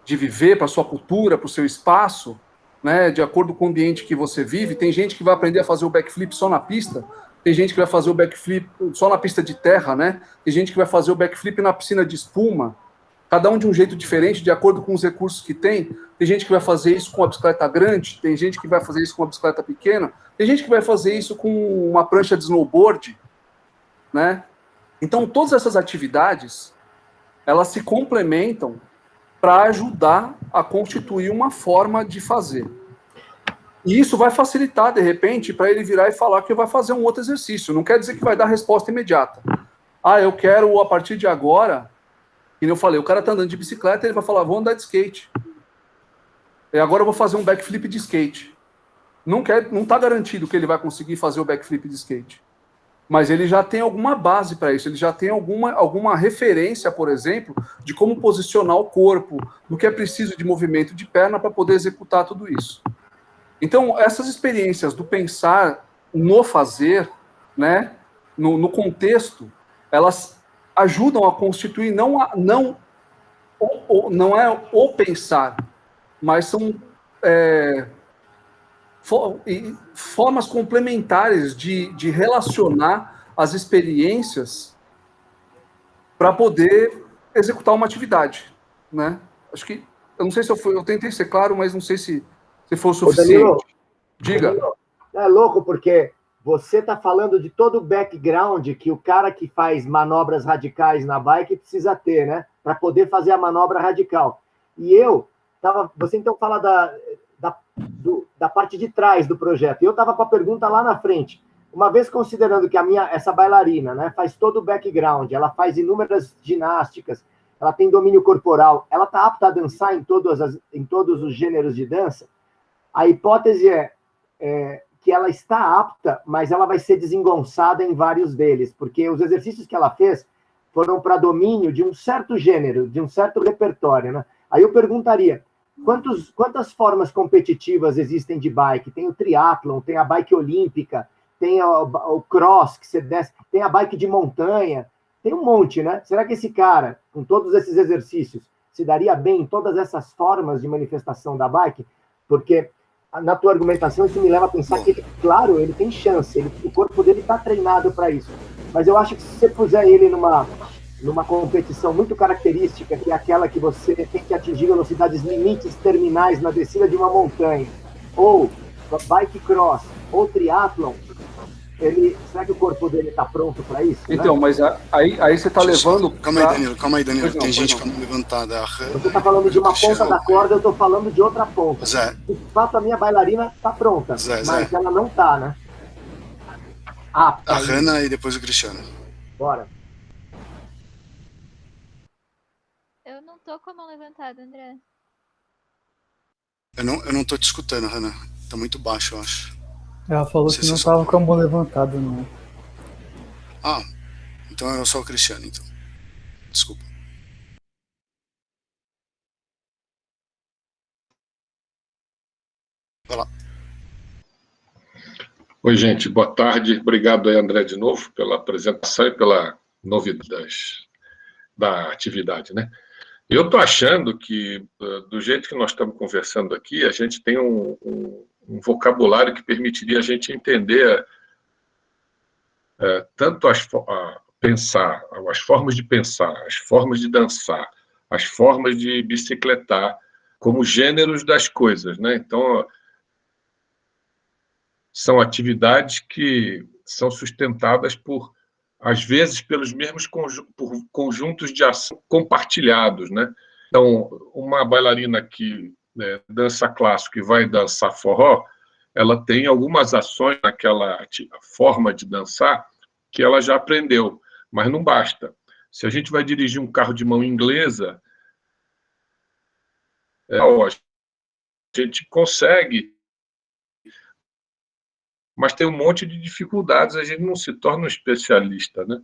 viver, para a sua cultura, para o seu espaço, né, de acordo com o ambiente que você vive. Tem gente que vai aprender a fazer o backflip só na pista, tem gente que vai fazer o backflip só na pista de terra, né? Tem gente que vai fazer o backflip na piscina de espuma, cada um de um jeito diferente, de acordo com os recursos que tem. Tem gente que vai fazer isso com uma bicicleta grande, tem gente que vai fazer isso com uma bicicleta pequena, tem gente que vai fazer isso com uma prancha de snowboard, né? Então, todas essas atividades, elas se complementam para ajudar a constituir uma forma de fazer. E isso vai facilitar, de repente, para ele virar e falar que vai fazer um outro exercício. Não quer dizer que vai dar resposta imediata. Eu quero, a partir de agora, como eu falei, o cara está andando de bicicleta, ele vai falar, vou andar de skate. E agora eu vou fazer um backflip de skate. Não está garantido que ele vai conseguir fazer o backflip de skate. Mas ele já tem alguma base para isso, ele já tem alguma referência, por exemplo, de como posicionar o corpo, do que é preciso de movimento de perna para poder executar tudo isso. Então, essas experiências do pensar no fazer, né, no contexto, elas ajudam a constituir não é o pensar, mas são formas complementares de relacionar as experiências para poder executar uma atividade, né? Acho que, eu não sei se eu tentei ser claro, mas não sei se for o suficiente. Danilo, diga. Danilo, é louco porque você está falando de todo o background que o cara que faz manobras radicais na bike precisa ter, né? Para poder fazer a manobra radical. E você então fala da parte de trás do projeto. E eu estava com a pergunta lá na frente. Uma vez considerando que essa bailarina, né, faz todo o background, ela faz inúmeras ginásticas, ela tem domínio corporal, ela está apta a dançar em todos os gêneros de dança? A hipótese é, que ela está apta, mas ela vai ser desengonçada em vários deles, porque os exercícios que ela fez foram para domínio de um certo gênero, de um certo repertório, né? Aí eu perguntaria, quantas formas competitivas existem de bike? Tem o triatlon, tem a bike olímpica, tem o cross, que você desce, tem a bike de montanha, tem um monte, né? Será que esse cara, com todos esses exercícios, se daria bem em todas essas formas de manifestação da bike? Porque na tua argumentação isso me leva a pensar que, claro, ele tem chance, o corpo dele está treinado para isso. Mas eu acho que se você puser ele numa competição muito característica, que é aquela que você tem que atingir velocidades limites terminais na descida de uma montanha, ou bike cross, ou triatlon, será que o corpo dele está pronto para isso? Então, né? Mas aí você está levando... Calma aí, Danilo. Tem gente com a mão levantada. Você está falando de uma ponta da corda, eu estou falando de outra ponta. Zé. De fato, a minha bailarina está pronta, mas ela não está, né? A Hanna e depois o Cristiano. Bora. Eu não tô com a mão levantada, André. Eu não tô te escutando, Hanna. Tá muito baixo, eu acho. Ela falou que não tava com a mão levantada, não. Ah, então é só o Cristiano, então. Desculpa. Vai lá. Oi, gente, boa tarde. Obrigado aí, André, de novo, pela apresentação e pela novidade da atividade, né? Eu estou achando que, do jeito que nós estamos conversando aqui, a gente tem um vocabulário que permitiria a gente entender tanto pensar, as formas de pensar, as formas de dançar, as formas de bicicletar, como gêneros das coisas, né? Então, são atividades que são sustentadas às vezes, pelos mesmos conjuntos de ação compartilhados, né? Então, uma bailarina que dança clássico e vai dançar forró, ela tem algumas ações naquela forma de dançar que ela já aprendeu, mas não basta. Se a gente vai dirigir um carro de mão inglesa, a gente consegue, mas tem um monte de dificuldades, a gente não se torna um especialista, né?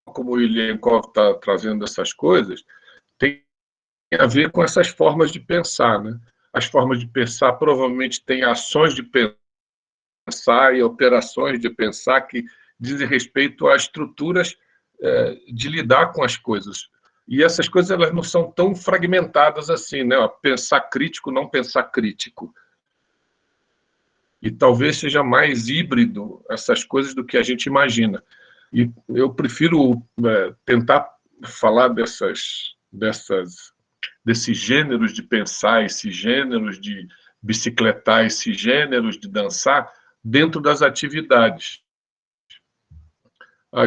Como o Ilienkov está trazendo essas coisas, tem a ver com essas formas de pensar, né? As formas de pensar provavelmente têm ações de pensar e operações de pensar que dizem respeito a estruturas de lidar com as coisas. E essas coisas elas não são tão fragmentadas assim, né? Pensar crítico, não pensar crítico. E talvez seja mais híbrido essas coisas do que a gente imagina. E eu prefiro tentar falar desses gêneros de pensar, esses gêneros de bicicletar, esses gêneros de dançar dentro das atividades.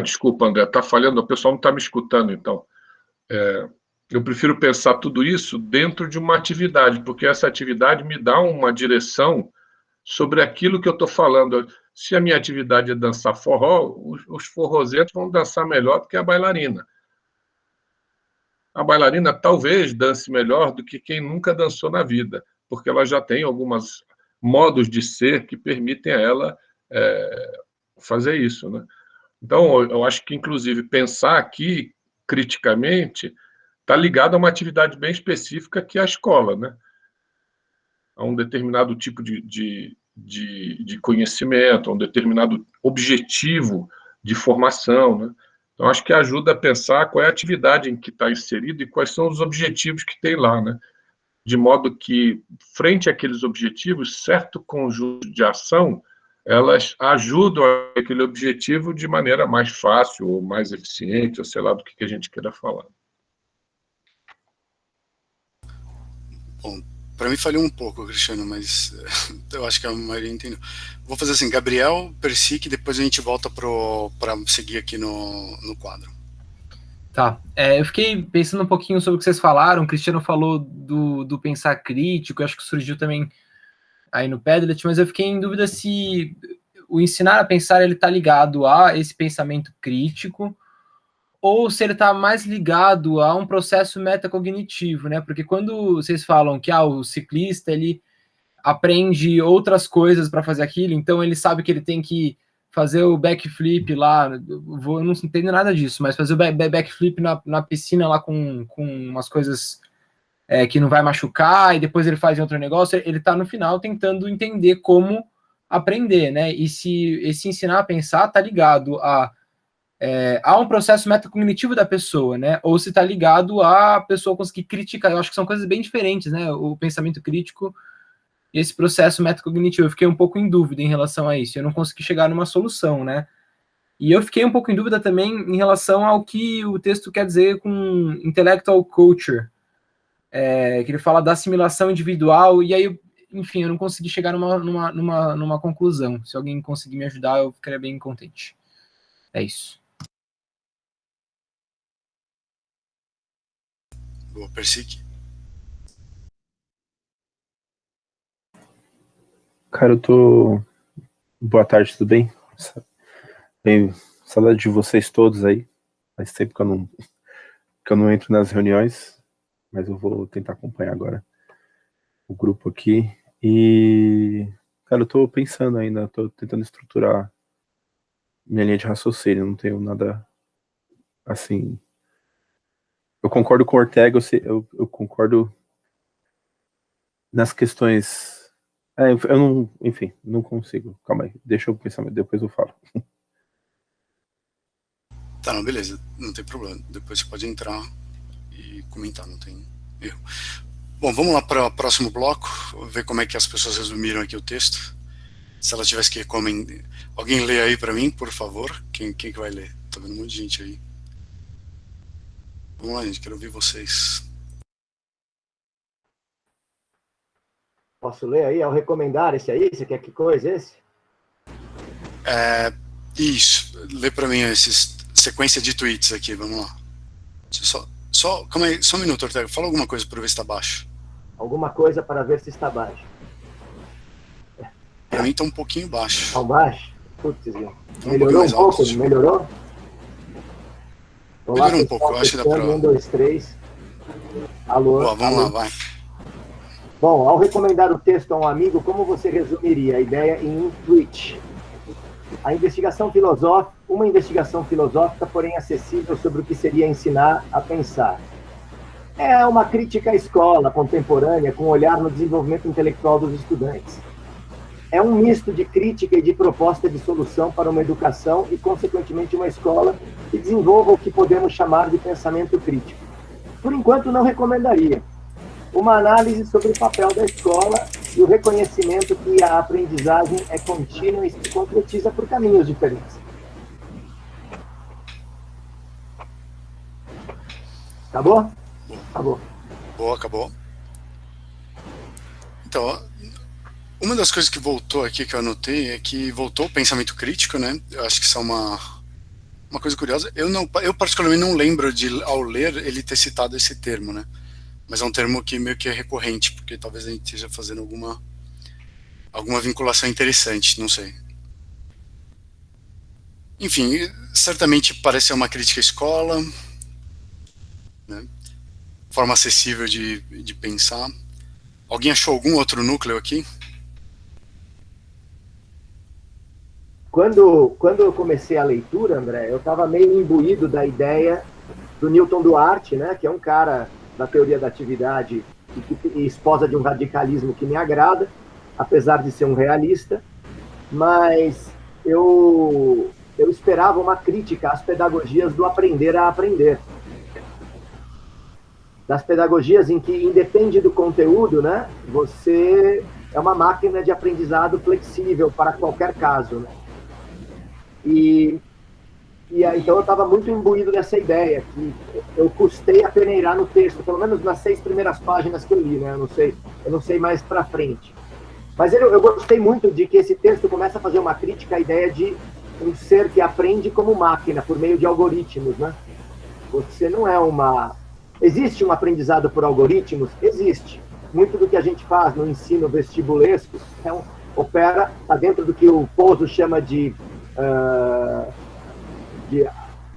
Desculpa, André, está falhando, o pessoal não está me escutando, então. Eu prefiro pensar tudo isso dentro de uma atividade, porque essa atividade me dá uma direção sobre aquilo que eu estou falando. Se a minha atividade é dançar forró, os forrozentos vão dançar melhor do que a bailarina. A bailarina talvez dance melhor do que quem nunca dançou na vida, porque ela já tem alguns modos de ser que permitem a ela fazer isso, né? Então, eu acho que, inclusive, pensar aqui, criticamente, está ligado a uma atividade bem específica que é a escola, né? A um determinado tipo de conhecimento, a um determinado objetivo de formação, né? Então, acho que ajuda a pensar qual é a atividade em que está inserido e quais são os objetivos que tem lá, né? De modo que, frente àqueles objetivos, certo conjunto de ação, elas ajudam aquele objetivo de maneira mais fácil ou mais eficiente, ou sei lá do que a gente queira falar. Bom, para mim falhou um pouco, Cristiano, mas eu acho que a maioria entendeu. Vou fazer assim, Gabriel, Persic, depois a gente volta para seguir aqui no quadro. Tá, eu fiquei pensando um pouquinho sobre o que vocês falaram, o Cristiano falou do pensar crítico, eu acho que surgiu também aí no Padlet, mas eu fiquei em dúvida se o ensinar a pensar ele está ligado a esse pensamento crítico ou se ele está mais ligado a um processo metacognitivo, né? Porque quando vocês falam que o ciclista ele aprende outras coisas para fazer aquilo, então ele sabe que ele tem que fazer o backflip lá, eu não entendo nada disso, mas fazer o backflip na piscina lá com umas coisas que não vai machucar, e depois ele faz em outro negócio, ele tá no final tentando entender como aprender, né? E se esse ensinar a pensar tá ligado a um processo metacognitivo da pessoa, né? Ou se tá ligado a pessoa conseguir criticar. Eu acho que são coisas bem diferentes, né? O pensamento crítico e esse processo metacognitivo. Eu fiquei um pouco em dúvida em relação a isso. Eu não consegui chegar numa solução, né? E eu fiquei um pouco em dúvida também em relação ao que o texto quer dizer com intellectual culture, que ele fala da assimilação individual, e aí, enfim, eu não consegui chegar numa conclusão. Se alguém conseguir me ajudar, eu ficaria bem contente. É isso. Boa, Persic. Cara, eu tô... Boa tarde, tudo bem? Tenho saudade de vocês todos aí. Faz tempo que eu não entro nas reuniões, mas eu vou tentar acompanhar agora o grupo aqui. E, cara, eu tô pensando ainda, tô tentando estruturar minha linha de raciocínio, não tenho nada, assim... Eu concordo com o Ortega, eu concordo nas questões... eu não, enfim, não consigo. Calma aí, deixa eu pensar, depois eu falo. Tá, não, beleza, não tem problema. Depois você pode entrar e comentar, não tem erro. Bom, vamos lá para o próximo bloco, ver como é que as pessoas resumiram aqui o texto. Se ela tivesse que recomendar... Alguém lê aí para mim, por favor? Quem que vai ler? Tô vendo um monte de gente aí. Vamos lá, gente, quero ouvir vocês. Posso ler aí? É o recomendar esse aí? Você quer que coisa esse? Isso, lê para mim esses sequência de tweets aqui, vamos lá. Calma aí, só um minuto, Ortega, fala alguma coisa para ver se está baixo. Alguma coisa para ver se está baixo. Para mim está um pouquinho baixo. Está baixo? Putz, melhorou um pouco? Alto, melhorou? Melhorou um pouco, eu acho que dá para... 1, 2, 3. Alô? Boa, vamos lá, vai. Bom, ao recomendar o texto a um amigo, como você resumiria a ideia em um tweet? Uma investigação filosófica, porém acessível sobre o que seria ensinar a pensar. É uma crítica à escola contemporânea com olhar no desenvolvimento intelectual dos estudantes. É um misto de crítica e de proposta de solução para uma educação e, consequentemente, uma escola que desenvolva o que podemos chamar de pensamento crítico. Por enquanto, não recomendaria. Uma análise sobre o papel da escola e o reconhecimento que a aprendizagem é contínua e se concretiza por caminhos diferentes. Acabou? Acabou. Boa, acabou. Então, uma das coisas que voltou aqui, que eu anotei, é que voltou o pensamento crítico, né? Eu acho que isso é uma coisa curiosa. Eu particularmente não lembro de, ao ler, ele ter citado esse termo, né? Mas é um termo que meio que é recorrente, porque talvez a gente esteja fazendo alguma vinculação interessante, não sei. Enfim, certamente parece ser uma crítica à escola, né? Forma acessível de pensar. Alguém achou algum outro núcleo aqui? Quando eu comecei a leitura, André, eu estava meio imbuído da ideia do Newton Duarte, né, que é um cara da teoria da atividade e esposa de um radicalismo que me agrada, apesar de ser um realista, mas eu esperava uma crítica às pedagogias do aprender a aprender. Das pedagogias em que independe do conteúdo, né, você é uma máquina de aprendizado flexível para qualquer caso, né? Então eu estava muito imbuído nessa ideia, que eu custei a peneirar no texto, pelo menos nas 6 primeiras páginas que eu li, né? Eu não sei mais para frente. Mas eu gostei muito de que esse texto começa a fazer uma crítica à ideia de um ser que aprende como máquina, por meio de algoritmos, né? Você não é uma... Existe um aprendizado por algoritmos? Existe. Muito do que a gente faz no ensino vestibulesco está dentro do que o Pozzo chama de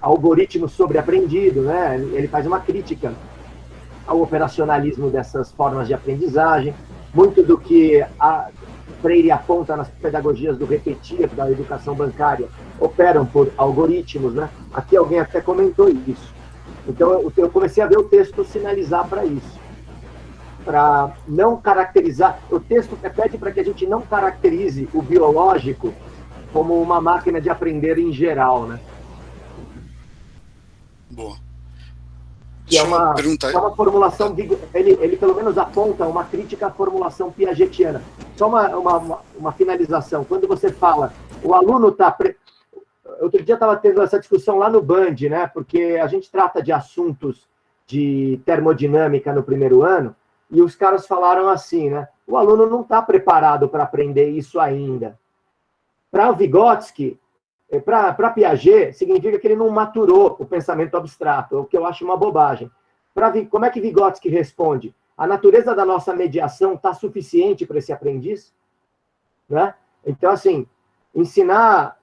algoritmo sobreaprendido, né? Ele faz uma crítica ao operacionalismo dessas formas de aprendizagem. muito do que a Freire aponta nas pedagogias do repetir, da educação bancária, operam por algoritmos, né? Aqui alguém até comentou isso. Então, eu comecei a ver o texto sinalizar para isso. Para não caracterizar... O texto pede para que a gente não caracterize o biológico como uma máquina de aprender em geral, né? Boa. Que é uma formulação, ele pelo menos aponta uma crítica à formulação piagetiana. Só uma finalização. Quando você fala, o aluno está... Outro dia estava tendo essa discussão lá no Band, né? Porque a gente trata de assuntos de termodinâmica no primeiro ano, e os caras falaram assim, né? O aluno não está preparado para aprender isso ainda. Para Vygotsky, para Piaget, significa que ele não maturou o pensamento abstrato, o que eu acho uma bobagem. Como é que Vygotsky responde? A natureza da nossa mediação está suficiente para esse aprendiz? Né? Então, assim, ensinar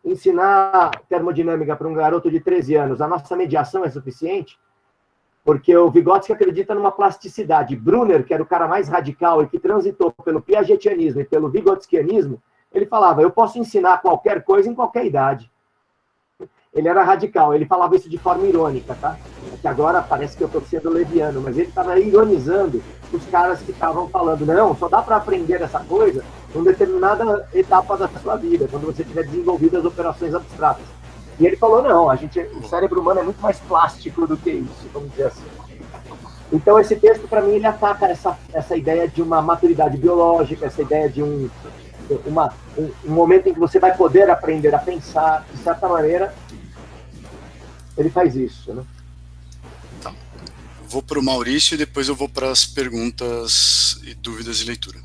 termodinâmica para um garoto de 13 anos, a nossa mediação é suficiente? Porque o Vygotsky acredita numa plasticidade. Brunner, que era o cara mais radical e que transitou pelo piagetianismo e pelo vygotskianismo, ele falava, eu posso ensinar qualquer coisa em qualquer idade. Ele era radical, ele falava isso de forma irônica, tá? É que agora parece que eu estou sendo leviano, mas ele estava ironizando os caras que estavam falando, não, só dá para aprender essa coisa em uma determinada etapa da sua vida, quando você tiver desenvolvido as operações abstratas. E ele falou, não, o cérebro humano é muito mais plástico do que isso, vamos dizer assim. Então, esse texto, para mim, ele ataca essa ideia de uma maturidade biológica, essa ideia de um momento em que você vai poder aprender a pensar, de certa maneira, ele faz isso, né? Tá. Eu vou para o Maurício e depois eu vou para as perguntas e dúvidas de leitura.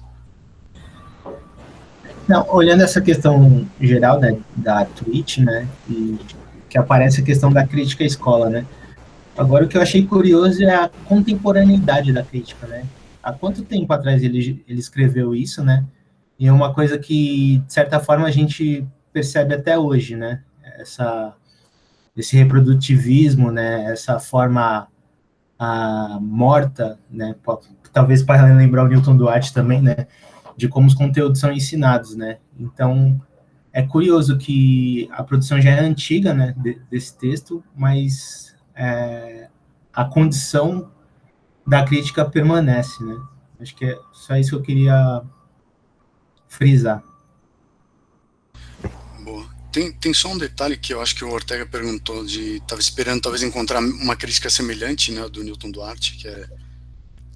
Não, olhando essa questão geral, né, da Twitch, né, e que aparece a questão da crítica à escola, né? Agora, o que eu achei curioso é a contemporaneidade da crítica, né? Há quanto tempo atrás ele escreveu isso, né? E é uma coisa que, de certa forma, a gente percebe até hoje, né? Esse reprodutivismo, né? Essa forma morta, né? Talvez para lembrar o Newton Duarte também, né? De como os conteúdos são ensinados, né? Então, é curioso que a produção já é antiga, né? Desse texto, mas a condição da crítica permanece, né? Acho que é só isso que eu queria frisar. Boa. Tem só um detalhe que eu acho que o Ortega perguntou, estava esperando talvez encontrar uma crítica semelhante, né, do Newton Duarte, que é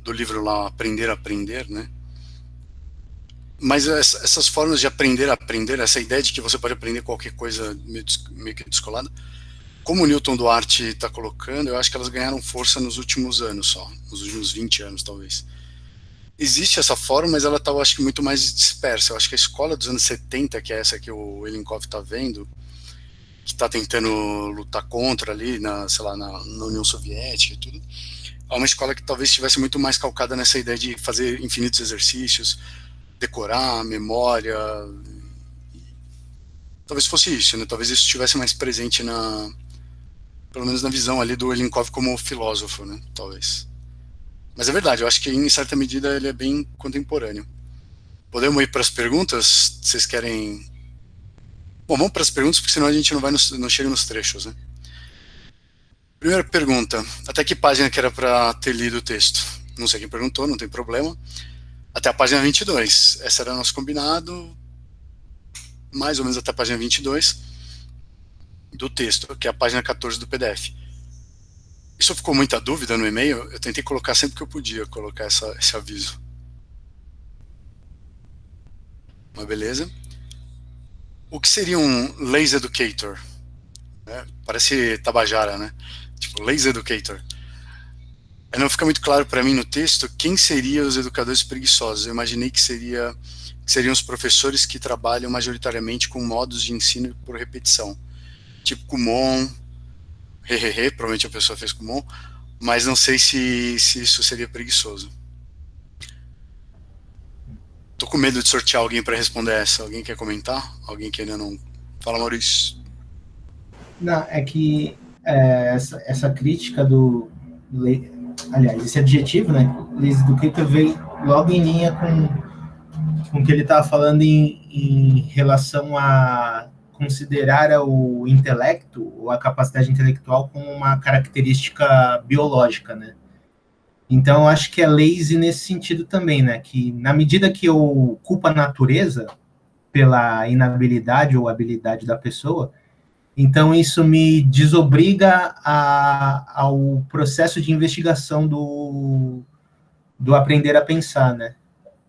do livro lá Aprender a Aprender, né? Mas essas formas de aprender a aprender, essa ideia de que você pode aprender qualquer coisa meio que descolada, como o Newton Duarte está colocando, eu acho que elas ganharam força nos últimos anos só, nos últimos 20 anos talvez. Existe essa forma, mas ela está, eu acho que, muito mais dispersa. Eu acho que a escola dos anos 70, que é essa que o Elinkov está vendo, que está tentando lutar contra ali, na União Soviética e tudo, é uma escola que talvez estivesse muito mais calcada nessa ideia de fazer infinitos exercícios, decorar, memória. Talvez fosse isso, né? Talvez isso estivesse mais presente pelo menos na visão ali do Elinkov como filósofo, né? Talvez. Mas é verdade, eu acho que em certa medida ele é bem contemporâneo. Podemos ir para as perguntas? Vocês querem... Bom, vamos para as perguntas, porque senão a gente não chega nos trechos, né? Primeira pergunta, até que página que era para ter lido o texto? Não sei quem perguntou, não tem problema. Até a página 22, esse era o nosso combinado, mais ou menos até a página 22 do texto, que é a página 14 do PDF. Isso ficou muita dúvida no e-mail, eu tentei colocar sempre que eu podia, colocar esse aviso. Mas beleza. O que seria um lazy educator? Parece Tabajara, né? Tipo, lazy educator. Não fica muito claro para mim no texto quem seriam os educadores preguiçosos. Eu imaginei que seriam os professores que trabalham majoritariamente com modos de ensino por repetição. Tipo Kumon, provavelmente a pessoa fez Kumon, mas não sei se isso seria preguiçoso. Tô com medo de sortear alguém para responder essa. Alguém quer comentar? Alguém que ainda não... Fala, Maurício. Não, é que essa crítica aliás, esse adjetivo, né, lazy educator veio logo em linha com o que ele estava falando em relação a considerar o intelecto, ou a capacidade intelectual, como uma característica biológica, né? Então, eu acho que é lazy nesse sentido também, né? Que na medida que eu culpo a natureza pela inabilidade ou habilidade da pessoa, então isso me desobriga ao processo de investigação do aprender a pensar, né?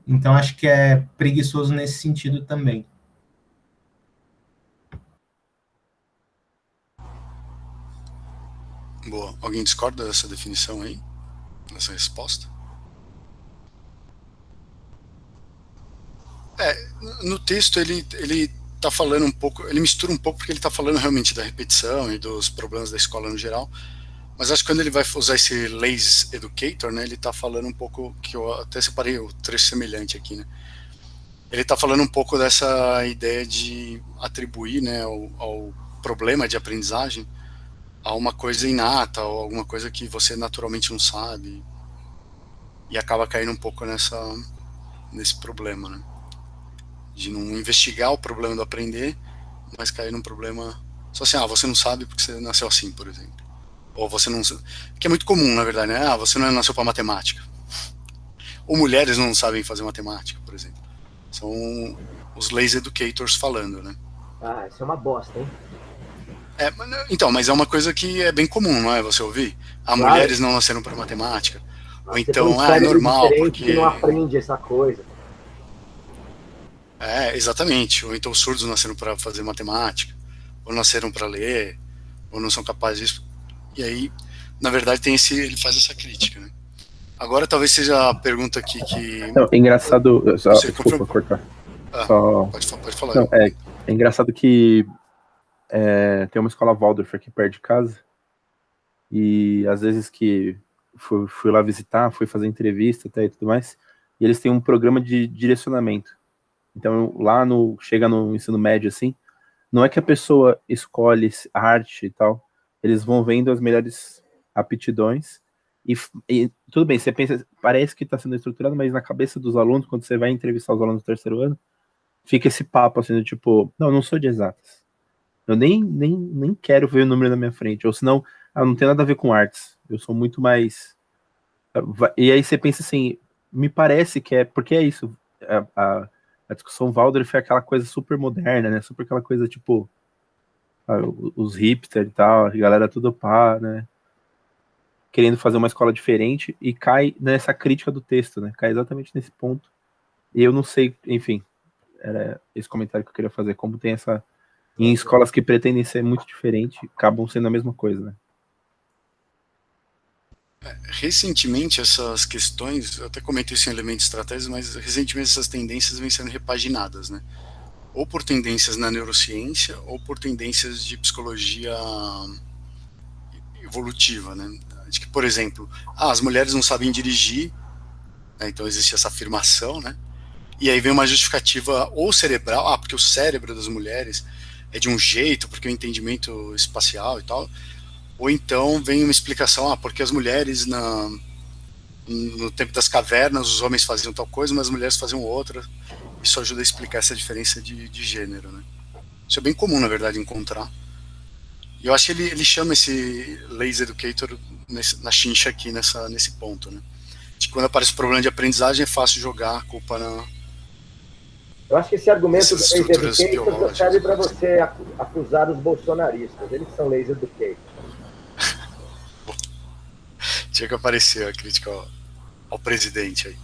Então, acho que é preguiçoso nesse sentido também. Boa. Alguém discorda dessa definição aí? Dessa resposta? No texto ele tá falando um pouco, ele mistura um pouco porque ele tá falando realmente da repetição e dos problemas da escola no geral, mas acho que quando ele vai usar esse lazy educator, né, ele tá falando um pouco, que eu até separei o trecho semelhante aqui, né, ele tá falando um pouco dessa ideia de atribuir, né, ao problema de aprendizagem a uma coisa inata, ou alguma coisa que você naturalmente não sabe, e acaba caindo um pouco nesse problema, né? De não investigar o problema do aprender, mas cair num problema só assim, você não sabe porque você nasceu assim, por exemplo. Ou você não... Que é muito comum, na verdade, né? Você não nasceu para matemática. Ou mulheres não sabem fazer matemática, por exemplo. São os lazy educators falando, né? Isso é uma bosta, hein? Então, mas é uma coisa que é bem comum, não é? Você ouvir? Claro. Mulheres não nasceram para matemática. Ou Você então, tem um normal, porque... que não aprende essa coisa. Exatamente. Ou então os surdos nasceram para fazer matemática, ou nasceram para ler, ou não são capazes disso. E aí, na verdade, ele faz essa crítica, né? Agora talvez seja a pergunta aqui que... Não, é engraçado... Desculpa cortar. Pode falar. Não, é engraçado que tem uma escola Waldorf aqui perto de casa, e às vezes que fui lá visitar, fui fazer entrevista até e tudo mais, e eles têm um programa de direcionamento. Então, lá chega no ensino médio, assim, não é que a pessoa escolhe a arte e tal, eles vão vendo as melhores aptidões, e tudo bem, você pensa, parece que está sendo estruturado, mas na cabeça dos alunos, quando você vai entrevistar os alunos do terceiro ano, fica esse papo, assim, do tipo, não sou de exatas. Eu nem quero ver o número na minha frente, ou senão, não tem nada a ver com artes, eu sou muito mais... E aí você pensa assim, me parece que porque é isso, a discussão Waldorf é aquela coisa super moderna, né, super aquela coisa tipo, os hipsters e tal, a galera tudo pá, né, querendo fazer uma escola diferente, e cai nessa crítica do texto, né, cai exatamente nesse ponto, e eu não sei, enfim, era esse comentário que eu queria fazer, como tem em escolas que pretendem ser muito diferentes, acabam sendo a mesma coisa, né. Recentemente essas questões, eu até comentei isso em elementos estratégicos, mas recentemente essas tendências vêm sendo repaginadas, né? Ou por tendências na neurociência, ou por tendências de psicologia evolutiva, né? De que, por exemplo, as mulheres não sabem dirigir, né? Então existe essa afirmação, né? E aí vem uma justificativa ou cerebral, porque o cérebro das mulheres é de um jeito, porque o entendimento espacial e tal. Ou então vem uma explicação, porque as mulheres no tempo das cavernas os homens faziam tal coisa, mas as mulheres faziam outra. Isso ajuda a explicar essa diferença de gênero, né? Isso é bem comum, na verdade, encontrar. E eu acho que ele chama esse lazy educator na chincha aqui, nesse ponto, né? De que quando aparece problema de aprendizagem é fácil jogar a culpa Eu acho que esse argumento do lazy educator serve para você acusar os bolsonaristas. Eles são lazy educators. Tinha que aparecer a crítica ao presidente aí.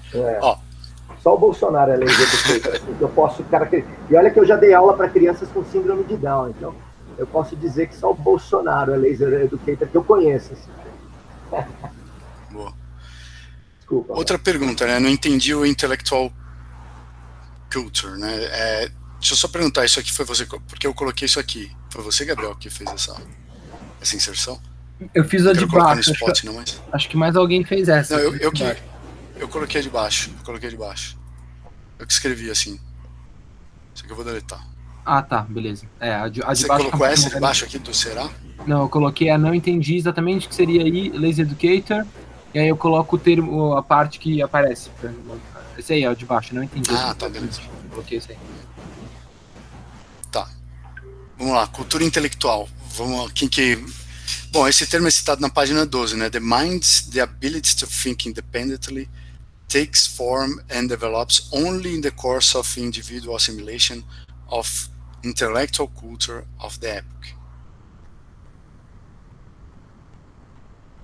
Só o Bolsonaro é lazy educator. Assim, eu posso E olha que eu já dei aula para crianças com síndrome de Down, então eu posso dizer que só o Bolsonaro é lazy educator que eu conheço. Assim. Boa. Desculpa. Outra pergunta, né? Não entendi o intellectual culture, né? Deixa eu só perguntar, isso aqui foi você, porque eu coloquei isso aqui. Foi você, Gabriel, que fez essa inserção? Eu fiz a de baixo. Acho que mais alguém fez essa. Não, eu coloquei a de baixo. Eu que escrevi assim. Isso aqui eu vou deletar. Tá, beleza. A de Você baixo. Você colocou essa de baixo aqui do será? Não, eu coloquei não entendi exatamente o que seria aí, lazy educator, e aí eu coloco o termo, a parte que aparece. Esse aí, ó, de baixo, não entendi. Ah, tá, beleza. Coloquei esse aí. Tá. Vamos lá, cultura intelectual. Bom, esse termo é citado na página 12, né? The mind's the ability to think independently takes form and develops only in the course of individual assimilation of intellectual culture of the epoch.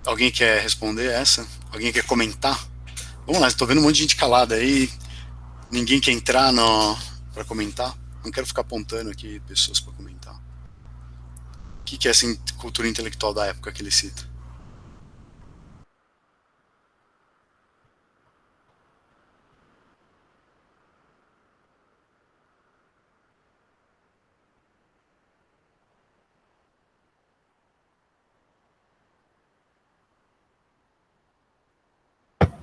Alguém quer responder essa? Alguém quer comentar? Vamos lá, estou vendo um monte de gente calada aí. Ninguém quer entrar para comentar. Não quero ficar apontando aqui pessoas para comentar. O que é essa cultura intelectual da época que ele cita?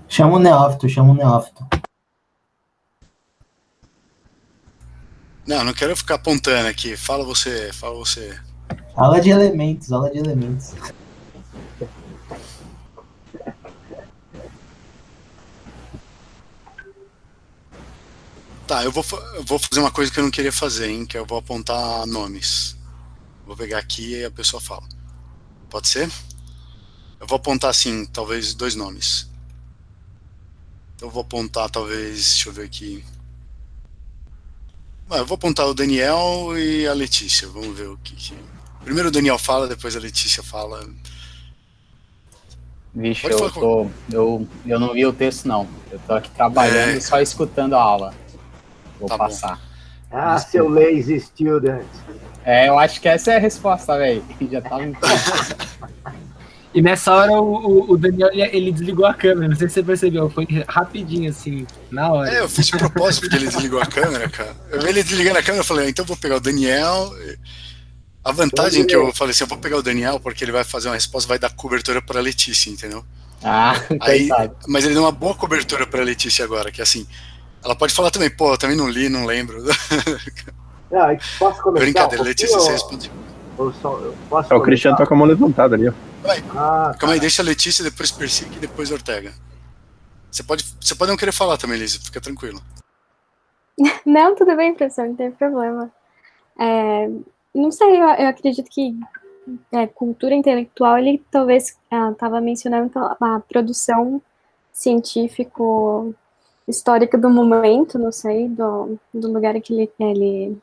Chama o neófito. Não quero ficar apontando aqui. Fala você. Aula de elementos. Tá, eu vou fazer uma coisa que eu não queria fazer, hein? Que eu vou apontar nomes. Vou pegar aqui e a pessoa fala. Pode ser? Eu vou apontar, assim, talvez 2 nomes. Então eu vou apontar, talvez, deixa eu ver aqui. Eu vou apontar o Daniel e a Letícia. Vamos ver o que... Primeiro o Daniel fala, depois a Letícia fala. Vixe, eu não vi o texto, não. Eu tô aqui trabalhando e só escutando a aula. Vou passar. Bom. Ah, seu lazy student. Eu acho que essa é a resposta, velho. Já tava E nessa hora o Daniel, ele desligou a câmera, não sei se você percebeu, foi rapidinho, assim, na hora. Eu fiz de propósito porque ele desligou a câmera, cara. Eu vi ele desligando a câmera e falei, então eu vou pegar o Daniel. A vantagem é que eu falei assim, eu vou pegar o Daniel porque ele vai fazer uma resposta, vai dar cobertura para a Letícia, entendeu? Aí, mas ele deu uma boa cobertura para a Letícia agora, que assim, ela pode falar também, pô, eu também não li, não lembro. Posso começar? Brincadeira, Letícia, você responde. O Cristiano tá com a mão levantada ali, ó. Calma aí, deixa a Letícia, depois Persic e depois Ortega. Você pode não querer falar também, Lisa, fica tranquilo. Não, tudo bem, professor, não tem problema. Não sei, eu acredito que cultura intelectual, ele talvez estava mencionando a produção científico-histórica do momento, não sei, do lugar que ele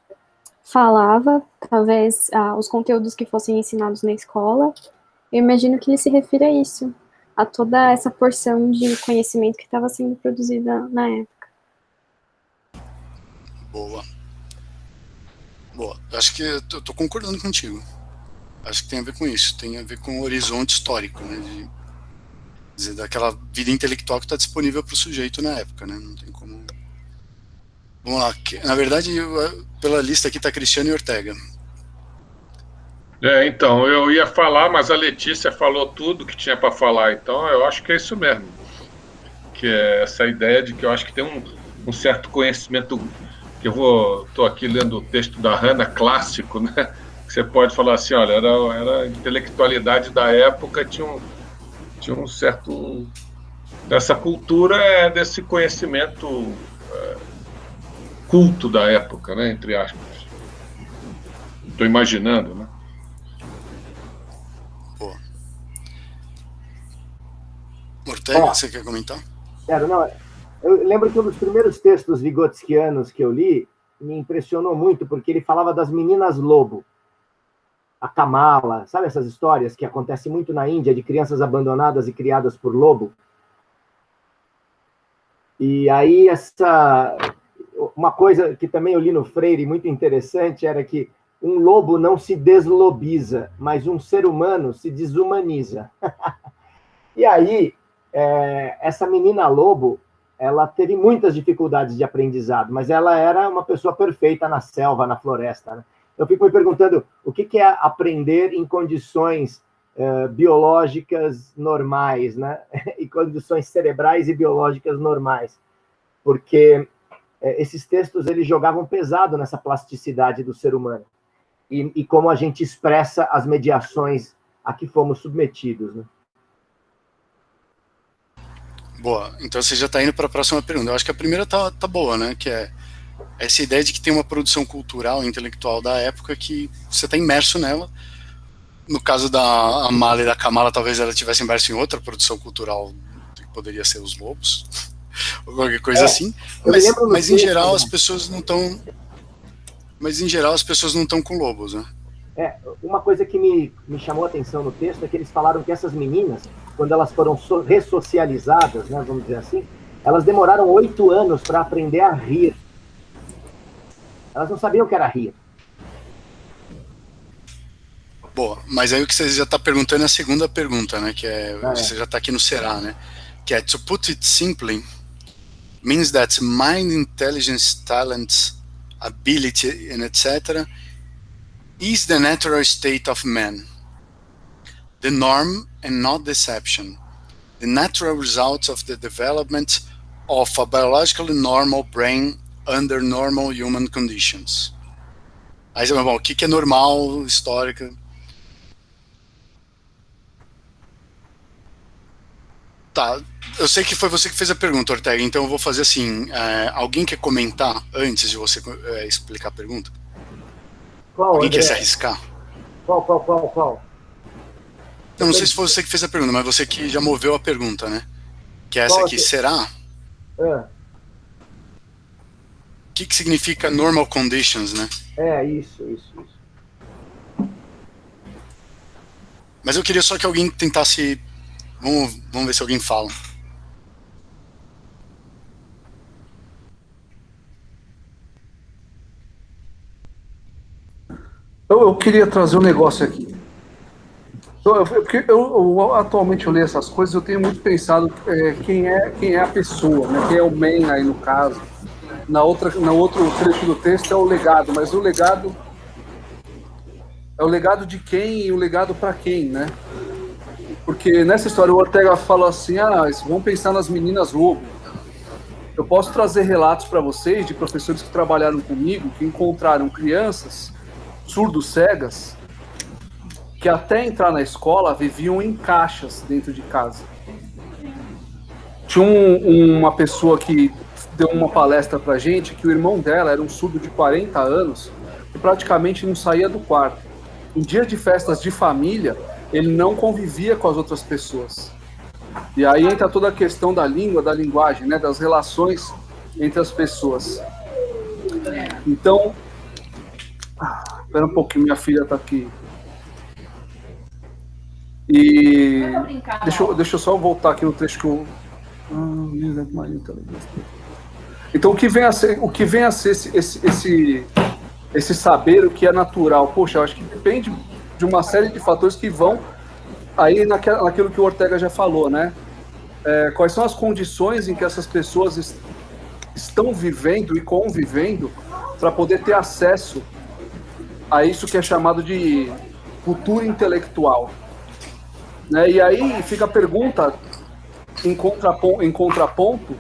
falava, talvez os conteúdos que fossem ensinados na escola. Eu imagino que ele se refere a isso, a toda essa porção de conhecimento que estava sendo produzida na época. Boa. Acho que eu tô concordando contigo. Acho que tem a ver com isso, tem a ver com o horizonte histórico, né? Dizer, daquela vida intelectual que está disponível para o sujeito na época, né? Não tem como... Vamos lá. Na verdade, pela lista aqui está Cristiano e Ortega. Então, eu ia falar, mas a Letícia falou tudo que tinha para falar, então eu acho que é isso mesmo. Que é essa ideia de que eu acho que tem um certo conhecimento, que estou aqui lendo o texto da Hannah, clássico, né? Que você pode falar assim, olha, era a intelectualidade da época, tinha um certo... Essa cultura desse conhecimento culto da época, né? Entre aspas. Estou imaginando, né? Ortega, você quer comentar? Eu lembro que um dos primeiros textos vigotskianos que eu li me impressionou muito, porque ele falava das meninas lobo, a Kamala, sabe essas histórias que acontecem muito na Índia, de crianças abandonadas e criadas por lobo? E aí uma coisa que também eu li no Freire, muito interessante, era que um lobo não se deslobiza, mas um ser humano se desumaniza. E aí, essa menina lobo, ela teve muitas dificuldades de aprendizado, mas ela era uma pessoa perfeita na selva, na floresta, né? Eu fico me perguntando o que é aprender em condições biológicas normais, né? E condições cerebrais e biológicas normais, porque esses textos eles jogavam pesado nessa plasticidade do ser humano e como a gente expressa as mediações a que fomos submetidos, né? Boa. Então você já está indo para a próxima pergunta. Eu acho que a primeira tá boa, né? Que é essa ideia de que tem uma produção cultural e intelectual da época que você está imerso nela. No caso da Amala e da Kamala, talvez ela tivesse imerso em outra produção cultural, que poderia ser os lobos, ou qualquer coisa assim. Mas em geral as pessoas não estão. Mas em geral as pessoas não estão com lobos, né? Uma coisa que me chamou a atenção no texto é que eles falaram que essas meninas, quando elas foram ressocializadas, né, vamos dizer assim, elas demoraram 8 anos para aprender a rir. Elas não sabiam o que era rir. Boa, mas aí o que você já está perguntando é a segunda pergunta, né? Que você já está aqui no será, né? Que é, to put it simply, means that mind, intelligence, talent, ability, and etc. is the natural state of man, the norm and not deception, the natural result of the development of a biologically normal brain under normal human conditions. Aí você vai, bom, o que é normal, histórica? Tá, eu sei que foi você que fez a pergunta, Ortega, então eu vou fazer assim, alguém quer comentar antes de você explicar a pergunta? Qual, alguém André? quer se arriscar? Qual? Eu não sei se foi você que fez a pergunta, mas você que já moveu a pergunta, né? Que é essa aqui, será? O que significa normal conditions, né? Isso. Mas eu queria só que alguém tentasse... Vamos ver se alguém fala. Eu queria trazer um negócio aqui. Porque eu atualmente eu leio essas coisas, eu tenho muito pensado quem é a pessoa, né? Quem é o man aí no caso. No outro trecho do texto é o legado, mas o legado é o legado de quem e o legado para quem, né? Porque nessa história o Ortega fala assim, vamos pensar nas meninas lobo. Eu posso trazer relatos para vocês de professores que trabalharam comigo, que encontraram crianças surdos cegas, que até entrar na escola viviam em caixas dentro de casa. Tinha uma pessoa que deu uma palestra pra gente, que o irmão dela era um surdo de 40 anos, que praticamente não saía do quarto. Em dias de festas de família, ele não convivia com as outras pessoas. E aí entra toda a questão da língua, da linguagem, né, das relações entre as pessoas. Então, espera um pouquinho, minha filha tá aqui. E deixa eu só voltar aqui no trecho que eu... Então, o que vem a ser esse saber, o que é natural? Poxa, eu acho que depende de uma série de fatores que vão aí naquilo que o Ortega já falou, né? Quais são as condições em que essas pessoas estão vivendo e convivendo para poder ter acesso a isso que é chamado de cultura intelectual, né? E aí fica a pergunta, em contraponto,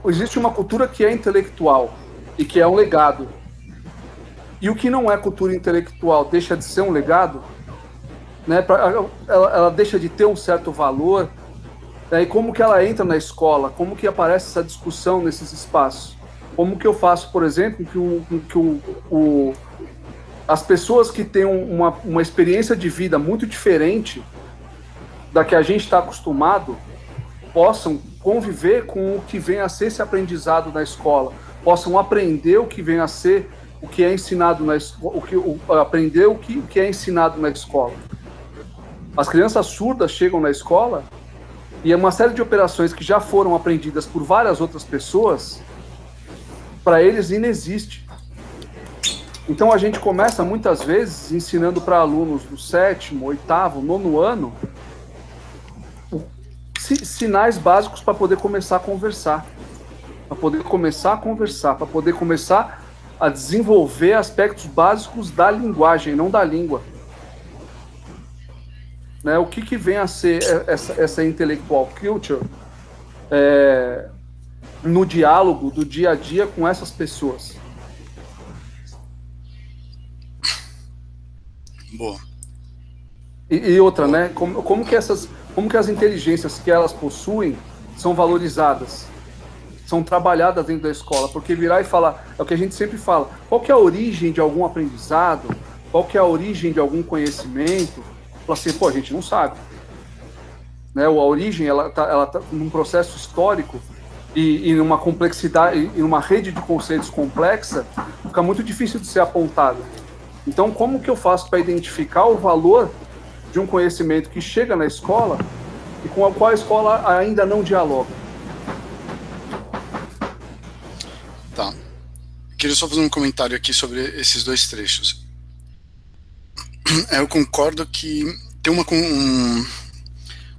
existe uma cultura que é intelectual e que é um legado. E o que não é cultura intelectual deixa de ser um legado, né? Ela deixa de ter um certo valor, né? E como que ela entra na escola? Como que aparece essa discussão nesses espaços? Como que eu faço, por exemplo, que as pessoas que têm uma experiência de vida muito diferente da que a gente está acostumado possam conviver com o que vem a ser esse aprendizado na escola, possam aprender o que vem a ser o que é ensinado na escola, aprender o que é ensinado na escola. As crianças surdas chegam na escola e é uma série de operações que já foram aprendidas por várias outras pessoas, para eles inexiste. Então a gente começa muitas vezes ensinando para alunos do 7º, 8º, 9º ano sinais básicos para poder começar a conversar, para poder começar a desenvolver aspectos básicos da linguagem, não da língua. Né? O que vem a ser essa intellectual culture no diálogo do dia a dia com essas pessoas? Boa. E outra, né? Como que essas como que as inteligências que elas possuem são valorizadas, são trabalhadas dentro da escola, porque virar e falar, é o que a gente sempre fala, qual que é a origem de algum aprendizado, qual que é a origem de algum conhecimento, fala assim, pô, a gente não sabe. Né? A origem, ela tá num processo histórico e numa complexidade, e numa rede de conceitos complexa, fica muito difícil de ser apontada. Então, como que eu faço para identificar o valor de um conhecimento que chega na escola e com o qual a escola ainda não dialoga? Tá. Queria só fazer um comentário aqui sobre esses dois trechos. Eu concordo que tem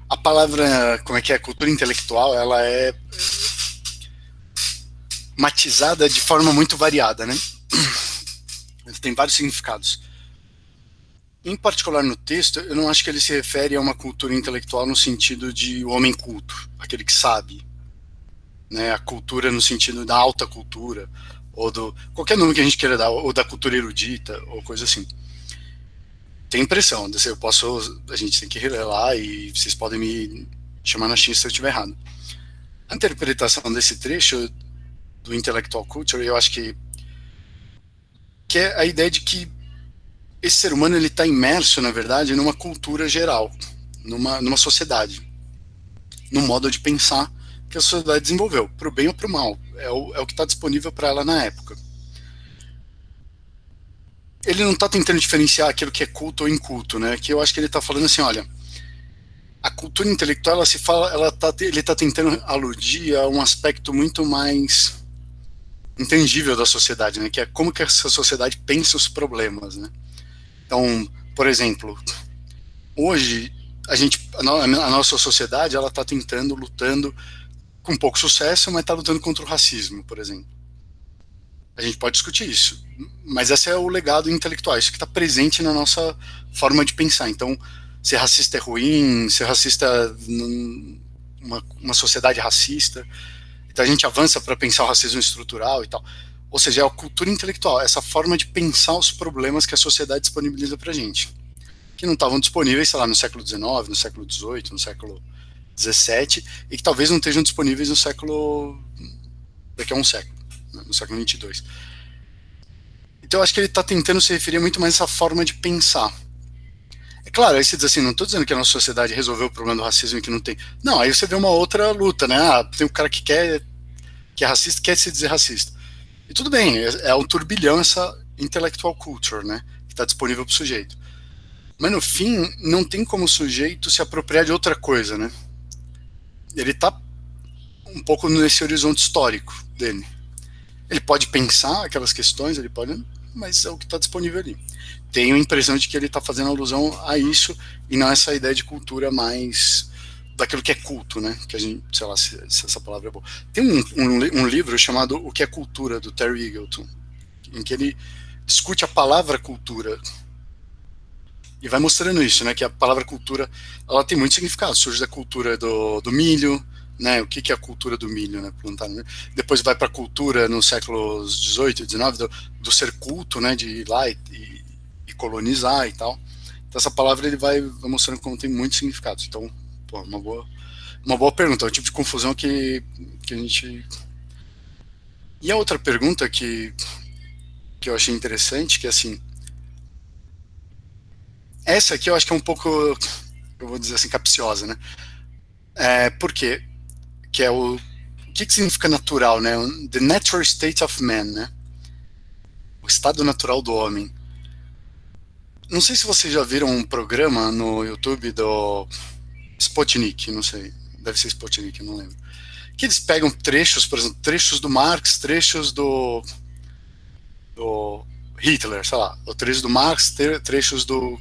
a palavra, como é que é, cultura intelectual, ela é matizada de forma muito variada, né? Tem vários significados. Em particular no texto, eu não acho que ele se refere a uma cultura intelectual no sentido de o homem culto, aquele que sabe, né? A cultura no sentido da alta cultura, ou do qualquer nome que a gente queira dar, ou da cultura erudita, ou coisa assim. Tem impressão, a gente tem que reler lá e vocês podem me chamar na X se eu estiver errado. A interpretação desse trecho do intellectual culture, eu acho que é a ideia de que esse ser humano ele está imerso, na verdade, numa cultura geral, numa sociedade, num modo de pensar que a sociedade desenvolveu, para o bem ou para o mal. É o que está disponível para ela na época. Ele não está tentando diferenciar aquilo que é culto ou inculto, né? Que eu acho que ele está falando assim, olha, a cultura intelectual, ele está tentando aludir a um aspecto muito mais intangível da sociedade, né? Que é como que essa sociedade pensa os problemas, né? Então, por exemplo, hoje a nossa sociedade ela está lutando com pouco sucesso, mas está lutando contra o racismo, por exemplo. A gente pode discutir isso, mas esse é o legado intelectual, isso que está presente na nossa forma de pensar. Então, ser racista é ruim, ser racista numa sociedade racista. Então a gente avança para pensar o racismo estrutural e tal. Ou seja, é a cultura intelectual, essa forma de pensar os problemas que a sociedade disponibiliza para a gente, que não estavam disponíveis, sei lá, no século XIX, no século XVIII, no século XVII, e que talvez não estejam disponíveis daqui a um século, né, no século XXII. Então eu acho que ele está tentando se referir muito mais a essa forma de pensar. É claro, aí você diz assim, não estou dizendo que a nossa sociedade resolveu o problema do racismo e que não tem. Não, aí você vê uma outra luta, né? Tem um cara que é racista, quer se dizer racista. E tudo bem, é um turbilhão essa intellectual culture, né? Que está disponível para o sujeito. Mas no fim, não tem como o sujeito se apropriar de outra coisa, né? Ele está um pouco nesse horizonte histórico dele. Ele pode pensar aquelas questões, mas é o que está disponível ali. Tenho a impressão de que ele está fazendo alusão a isso e não essa ideia de cultura mais daquilo que é culto, né? Que a gente, sei lá se essa palavra é boa. Tem um livro chamado O que é Cultura, do Terry Eagleton, em que ele discute a palavra cultura e vai mostrando isso, né? Que a palavra cultura, ela tem muito significado. Surge da cultura do milho, né? O que é a cultura do milho, né? Plantar milho. Depois vai para a cultura no século XVIII, XIX, do ser culto, né? De ir lá e colonizar e tal. Então essa palavra ele vai mostrando como tem muitos significados. Então, pô, uma boa pergunta. É o tipo de confusão que a gente... E a outra pergunta que eu achei interessante, que é assim, essa aqui eu acho que é um pouco, eu vou dizer assim, capciosa, né? Por quê? Que é o que significa natural, né? The natural state of man, né? O estado natural do homem. Não sei se vocês já viram um programa no YouTube do Sputnik, não sei, deve ser Sputnik, não lembro. Que eles pegam trechos, por exemplo, trechos do Marx, trechos do Hitler, sei lá, ou trechos do Marx, trechos do...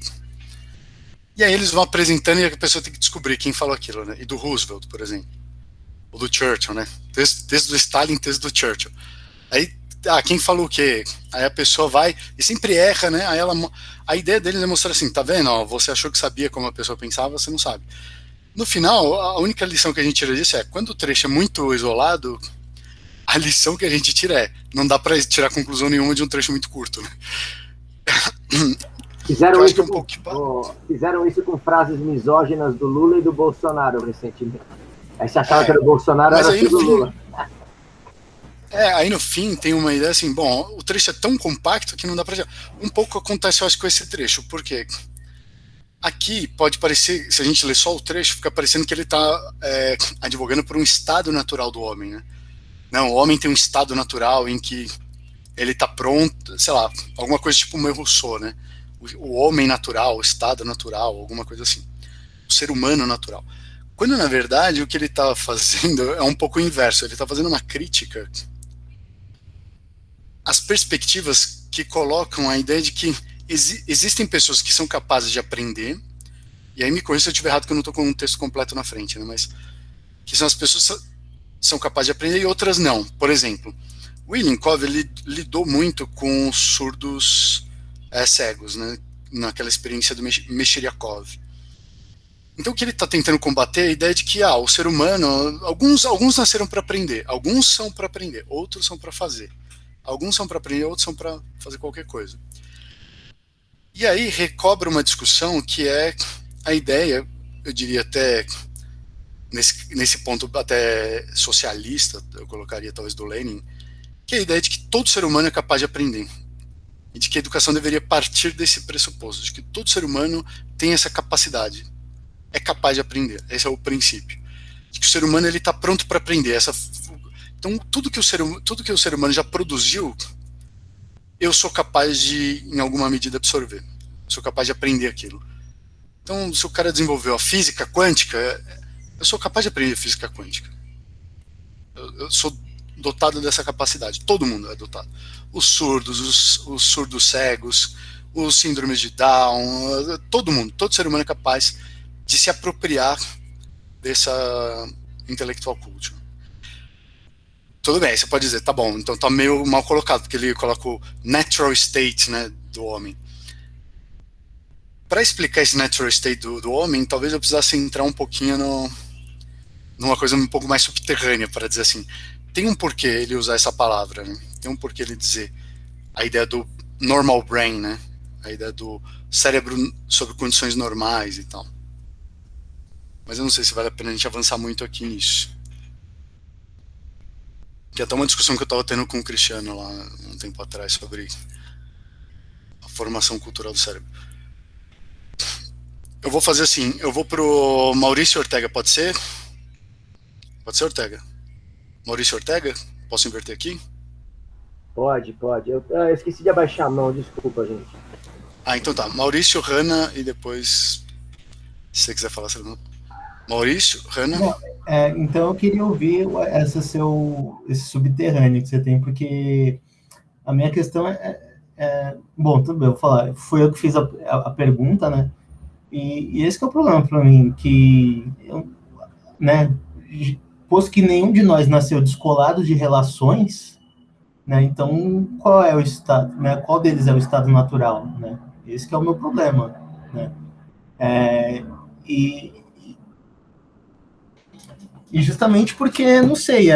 E aí eles vão apresentando e a pessoa tem que descobrir quem falou aquilo, né? E do Roosevelt, por exemplo. Ou do Churchill, né? Texto do Stalin, texto do Churchill. Aí, quem falou o quê? Aí a pessoa vai e sempre erra, né? Aí a ideia deles é mostrar assim, tá vendo? Ó, você achou que sabia como a pessoa pensava, você não sabe. No final, a única lição que a gente tira disso é, quando o trecho é muito isolado, a lição que a gente tira não dá pra tirar conclusão nenhuma de um trecho muito curto, né? Fizeram isso com frases misóginas do Lula e do Bolsonaro recentemente. Aí você achava que era o Bolsonaro, era tudo Lula. Aí no fim tem uma ideia assim, bom, o trecho é tão compacto que não dá pra... Um pouco acontece, eu acho, com esse trecho, porque aqui pode parecer, se a gente ler só o trecho, fica parecendo que ele está advogando por um estado natural do homem, né? Não, o homem tem um estado natural em que ele está pronto, sei lá, alguma coisa tipo o meu Rousseau, né? O homem natural, o estado natural, alguma coisa assim. O ser humano natural. Quando, na verdade, o que ele está fazendo é um pouco o inverso. Ele está fazendo uma crítica às perspectivas que colocam a ideia de que existem pessoas que são capazes de aprender, e aí me corrija se eu estiver errado, que eu não estou com um texto completo na frente, né? Mas que são as pessoas que são capazes de aprender e outras não. Por exemplo, o Ilinkov, ele lidou muito com os surdos cegos, né? Naquela experiência do Mesheriakov. Então o que ele está tentando combater é a ideia de que o ser humano, alguns nasceram para aprender, alguns são para aprender, outros são para fazer. Alguns são para aprender, outros são para fazer qualquer coisa. E aí recobra uma discussão que é a ideia, eu diria até, nesse ponto até socialista, eu colocaria talvez do Lenin, que é a ideia de que todo ser humano é capaz de aprender. E de que a educação deveria partir desse pressuposto, de que todo ser humano tem essa capacidade, é capaz de aprender. Esse é o princípio. De que o ser humano está pronto para aprender. Então, tudo que o ser humano já produziu, eu sou capaz de, em alguma medida, absorver. Eu sou capaz de aprender aquilo. Então, se o cara desenvolveu a física quântica, eu sou capaz de aprender física quântica. Eu sou dotado dessa capacidade. Todo mundo é dotado. Os surdos, os surdos cegos, os síndromes de Down, todo mundo, todo ser humano é capaz de se apropriar dessa intellectual culture. Tudo bem, você pode dizer, tá bom, então tá meio mal colocado, porque ele coloca o natural state, né, do homem. Para explicar esse natural state do homem, talvez eu precisasse entrar um pouquinho numa coisa um pouco mais subterrânea, para dizer assim. Tem um porquê ele usar essa palavra, né? Tem um porquê ele dizer a ideia do normal brain, né? A ideia do cérebro sob condições normais e tal. Mas eu não sei se vale a pena a gente avançar muito aqui nisso. Que é até uma discussão que eu estava tendo com o Cristiano lá um tempo atrás sobre a formação cultural do cérebro. Eu vou fazer assim, eu vou pro Maurício Ortega, pode ser? Pode ser, Ortega? Maurício Ortega? Posso inverter aqui? Pode. Eu esqueci de abaixar a mão, desculpa, gente. Então tá. Maurício, Hanna e depois... Se você quiser falar, você não... Maurício, Hanna? Então eu queria ouvir esse subterrâneo que você tem, porque a minha questão bom, tudo bem, eu vou falar. Fui eu que fiz a pergunta, né? E esse que é o problema para mim, que... né, posto que nenhum de nós nasceu descolado de relações, né, então qual é o estado, né, qual deles é o estado natural, né? Esse que é o meu problema, né? E justamente porque, não sei,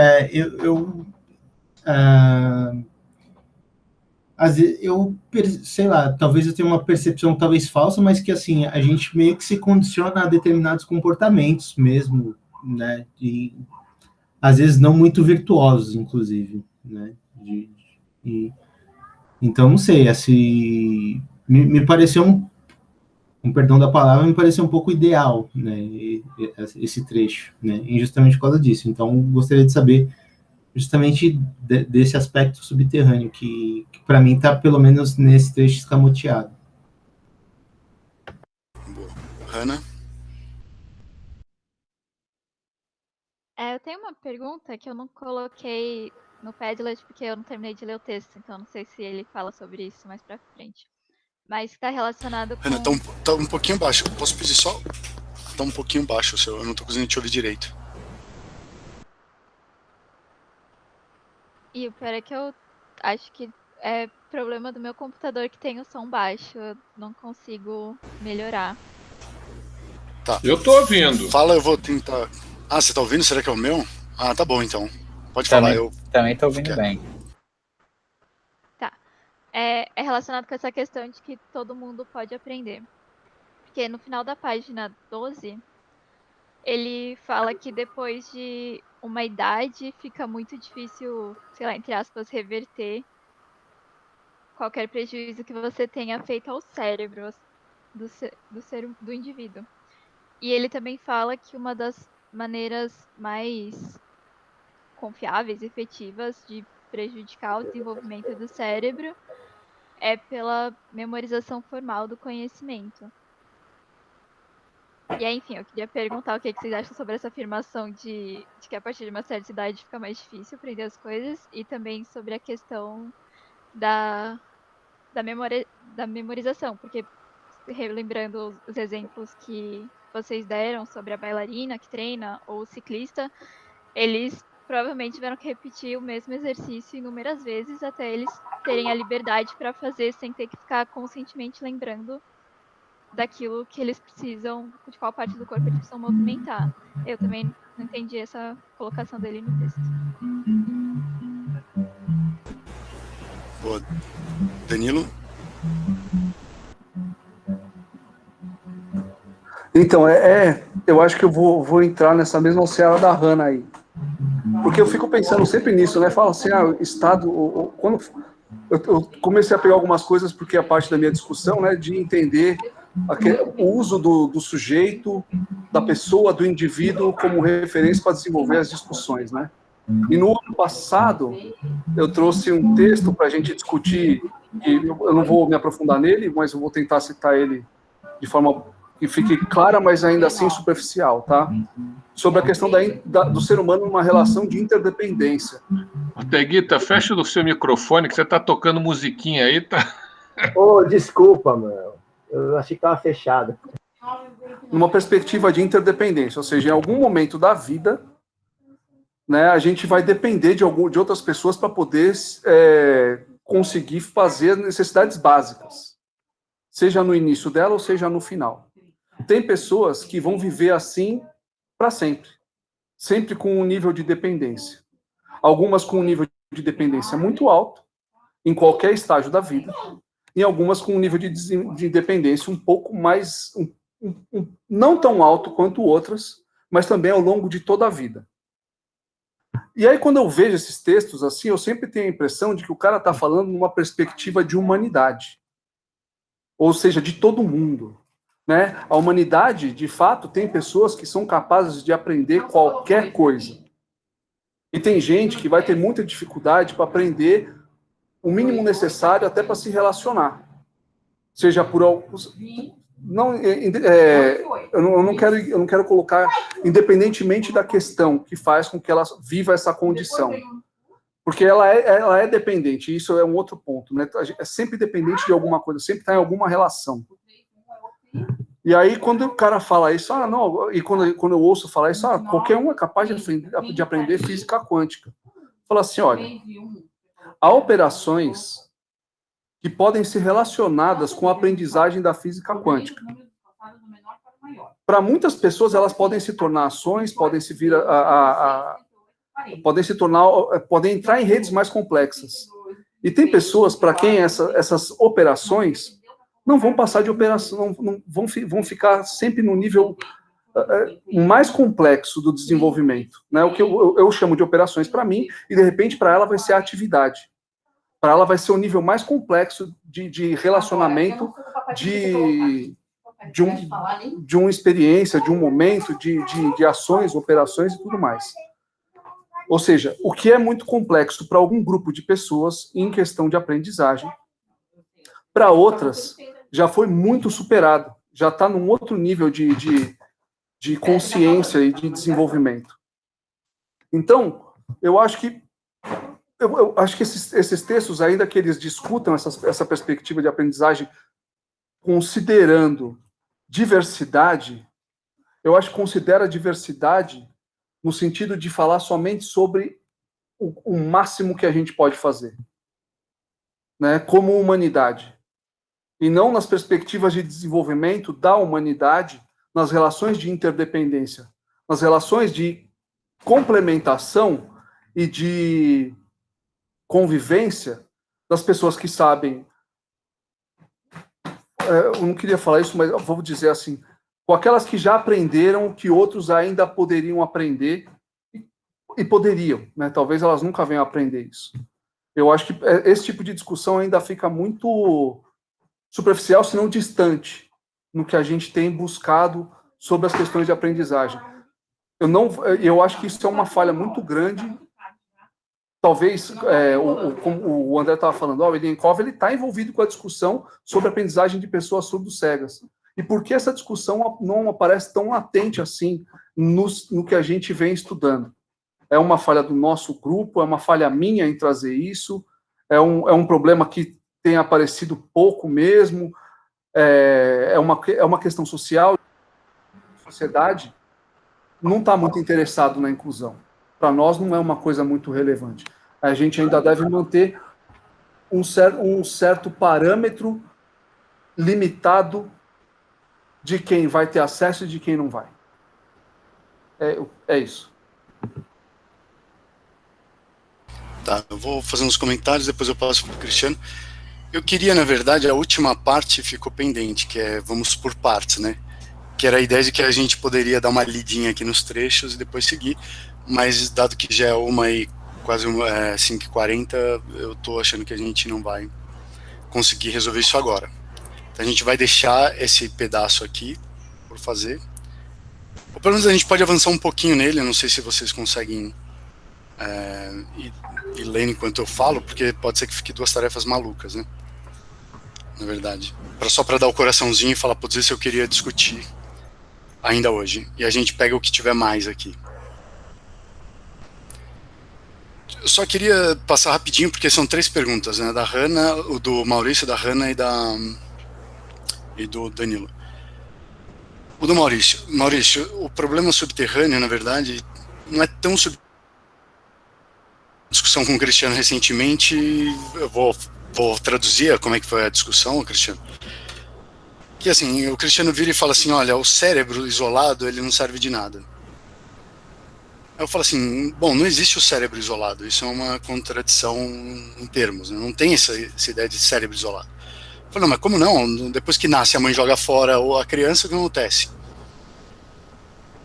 às vezes sei lá, talvez eu tenha uma percepção talvez falsa, mas que assim, a gente meio que se condiciona a determinados comportamentos mesmo, né, e às vezes não muito virtuosos, inclusive, né, então, não sei, assim, me pareceu perdão da palavra, me pareceu um pouco ideal, né, esse trecho, né, e justamente por causa disso. Então, gostaria de saber justamente desse aspecto subterrâneo, que para mim está, pelo menos, nesse trecho escamoteado. Boa. Hanna? Eu tenho uma pergunta que eu não coloquei no Padlet porque eu não terminei de ler o texto, então não sei se ele fala sobre isso mais pra frente. Mas está relacionado com... Hanna, tá um pouquinho baixo. Posso pedir só? Tá um pouquinho baixo, eu não tô conseguindo te ouvir direito. E o pior é que eu acho que é problema do meu computador que tem o som baixo. Eu não consigo melhorar. Tá. Eu tô ouvindo. Fala, eu vou tentar... você tá ouvindo? Será que é o meu? Tá bom, então. Pode falar, eu... Também tô ouvindo bem. Tá. é relacionado com essa questão de que todo mundo pode aprender. Porque no final da página 12, ele fala que depois de uma idade fica muito difícil, sei lá, entre aspas, reverter qualquer prejuízo que você tenha feito ao cérebro do indivíduo. E ele também fala que uma das maneiras mais confiáveis e efetivas de prejudicar o desenvolvimento do cérebro é pela memorização formal do conhecimento. E aí, enfim, eu queria perguntar o que vocês acham sobre essa afirmação de que a partir de uma certa idade fica mais difícil aprender as coisas, e também sobre a questão da memorização, porque, relembrando os exemplos que vocês deram sobre a bailarina que treina ou o ciclista, eles provavelmente tiveram que repetir o mesmo exercício inúmeras vezes até eles terem a liberdade para fazer sem ter que ficar conscientemente lembrando daquilo que eles precisam, de qual parte do corpo eles precisam movimentar. Eu também não entendi essa colocação dele no texto. Boa. Danilo? Então, eu acho que eu vou entrar nessa mesma seara da Hannah aí. Porque eu fico pensando sempre nisso, né? Fala assim, o Estado... Quando eu comecei a pegar algumas coisas, porque é a parte da minha discussão, né, de entender o uso do sujeito, da pessoa, do indivíduo como referência para desenvolver as discussões, né? E no ano passado, eu trouxe um texto para a gente discutir, e eu não vou me aprofundar nele, mas eu vou tentar citar ele de forma que fique clara, mas ainda assim superficial, tá? Sobre a questão do ser humano numa relação de interdependência. Teguita, fecha o seu microfone, que você está tocando musiquinha aí, tá? Desculpa, mano. Eu achei que estava fechado. Numa perspectiva de interdependência, ou seja, em algum momento da vida, né, a gente vai depender de outras pessoas para poder conseguir fazer necessidades básicas, seja no início dela ou seja no final. Tem pessoas que vão viver assim para sempre, sempre com um nível de dependência. Algumas com um nível de dependência muito alto, em qualquer estágio da vida, e algumas com um nível de dependência um pouco mais, não tão alto quanto outras, mas também ao longo de toda a vida. E aí, quando eu vejo esses textos assim, eu sempre tenho a impressão de que o cara está falando numa perspectiva de humanidade, ou seja, de todo mundo. Né? A humanidade, de fato, tem pessoas que são capazes de aprender qualquer coisa. E tem gente que vai ter muita dificuldade para aprender o mínimo necessário até para se relacionar. Seja por alguns... eu não quero colocar, independentemente da questão que faz com que ela viva essa condição. Porque ela é dependente, e isso é um outro ponto. Né? É sempre dependente de alguma coisa, sempre está em alguma relação. E aí, quando o cara fala isso, e quando eu ouço falar isso, qualquer um é capaz de aprender física quântica. Fala assim, olha, há operações que podem ser relacionadas com a aprendizagem da física quântica. Para muitas pessoas, elas podem se tornar ações, podem podem entrar em redes mais complexas. E tem pessoas para quem essas operações não vão passar de operação, vão ficar sempre no nível mais complexo do desenvolvimento, né? O que eu chamo de operações para mim, e de repente para ela vai ser a atividade. Para ela vai ser o nível mais complexo de relacionamento, de uma experiência, de um momento, de ações, operações e tudo mais. Ou seja, o que é muito complexo para algum grupo de pessoas em questão de aprendizagem, para outras já foi muito superado, já está num outro nível de consciência e de desenvolvimento. Então, eu acho que esses textos, ainda que eles discutam essa perspectiva de aprendizagem considerando diversidade, eu acho que considera diversidade no sentido de falar somente sobre o máximo que a gente pode fazer, né, como humanidade. E não nas perspectivas de desenvolvimento da humanidade, nas relações de interdependência, nas relações de complementação e de convivência das pessoas que sabem, eu não queria falar isso, mas eu vou dizer assim, com aquelas que já aprenderam que outros ainda poderiam aprender e poderiam, né? Talvez elas nunca venham a aprender isso. Eu acho que esse tipo de discussão ainda fica muito superficial, se não distante, no que a gente tem buscado sobre as questões de aprendizagem. Eu acho que isso é uma falha muito grande. Talvez, como o André estava falando, o Ilienkov está envolvido com a discussão sobre a aprendizagem de pessoas surdo-cegas. E por que essa discussão não aparece tão latente assim no que a gente vem estudando? É uma falha do nosso grupo, é uma falha minha em trazer isso, é um problema que tem aparecido pouco mesmo, é uma questão social. A sociedade não está muito interessado na inclusão. Para nós não é uma coisa muito relevante. A gente ainda deve manter um certo parâmetro limitado de quem vai ter acesso e de quem não vai. É isso. Tá, eu vou fazer uns comentários, depois eu passo para o Cristiano. Eu queria, na verdade, a última parte ficou pendente, que é vamos por partes, né? Que era a ideia de que a gente poderia dar uma lidinha aqui nos trechos e depois seguir, mas dado que já é quase 5h40, eu tô achando que a gente não vai conseguir resolver isso agora. Então a gente vai deixar esse pedaço aqui por fazer. Ou pelo menos a gente pode avançar um pouquinho nele, eu não sei se vocês conseguem ir lendo enquanto eu falo, porque pode ser que fique duas tarefas malucas, né? Na verdade. Só para dar o coraçãozinho e falar, putz, isso eu queria discutir ainda hoje. E a gente pega o que tiver mais aqui. Eu só queria passar rapidinho, porque são 3 perguntas, né? Da Hannah, o do Maurício, da Hannah e do Danilo. O do Maurício. Maurício, o problema subterrâneo, na verdade, não é tão discussão com o Cristiano recentemente, eu vou traduzir como é que foi a discussão, Cristiano. Que assim, o Cristiano vira e fala assim, olha, o cérebro isolado, ele não serve de nada. Aí eu falo assim, bom, não existe o cérebro isolado, isso é uma contradição em termos, né? Não tem essa ideia de cérebro isolado. Eu falo, não, mas como não? Depois que nasce, a mãe joga fora ou a criança, o que acontece?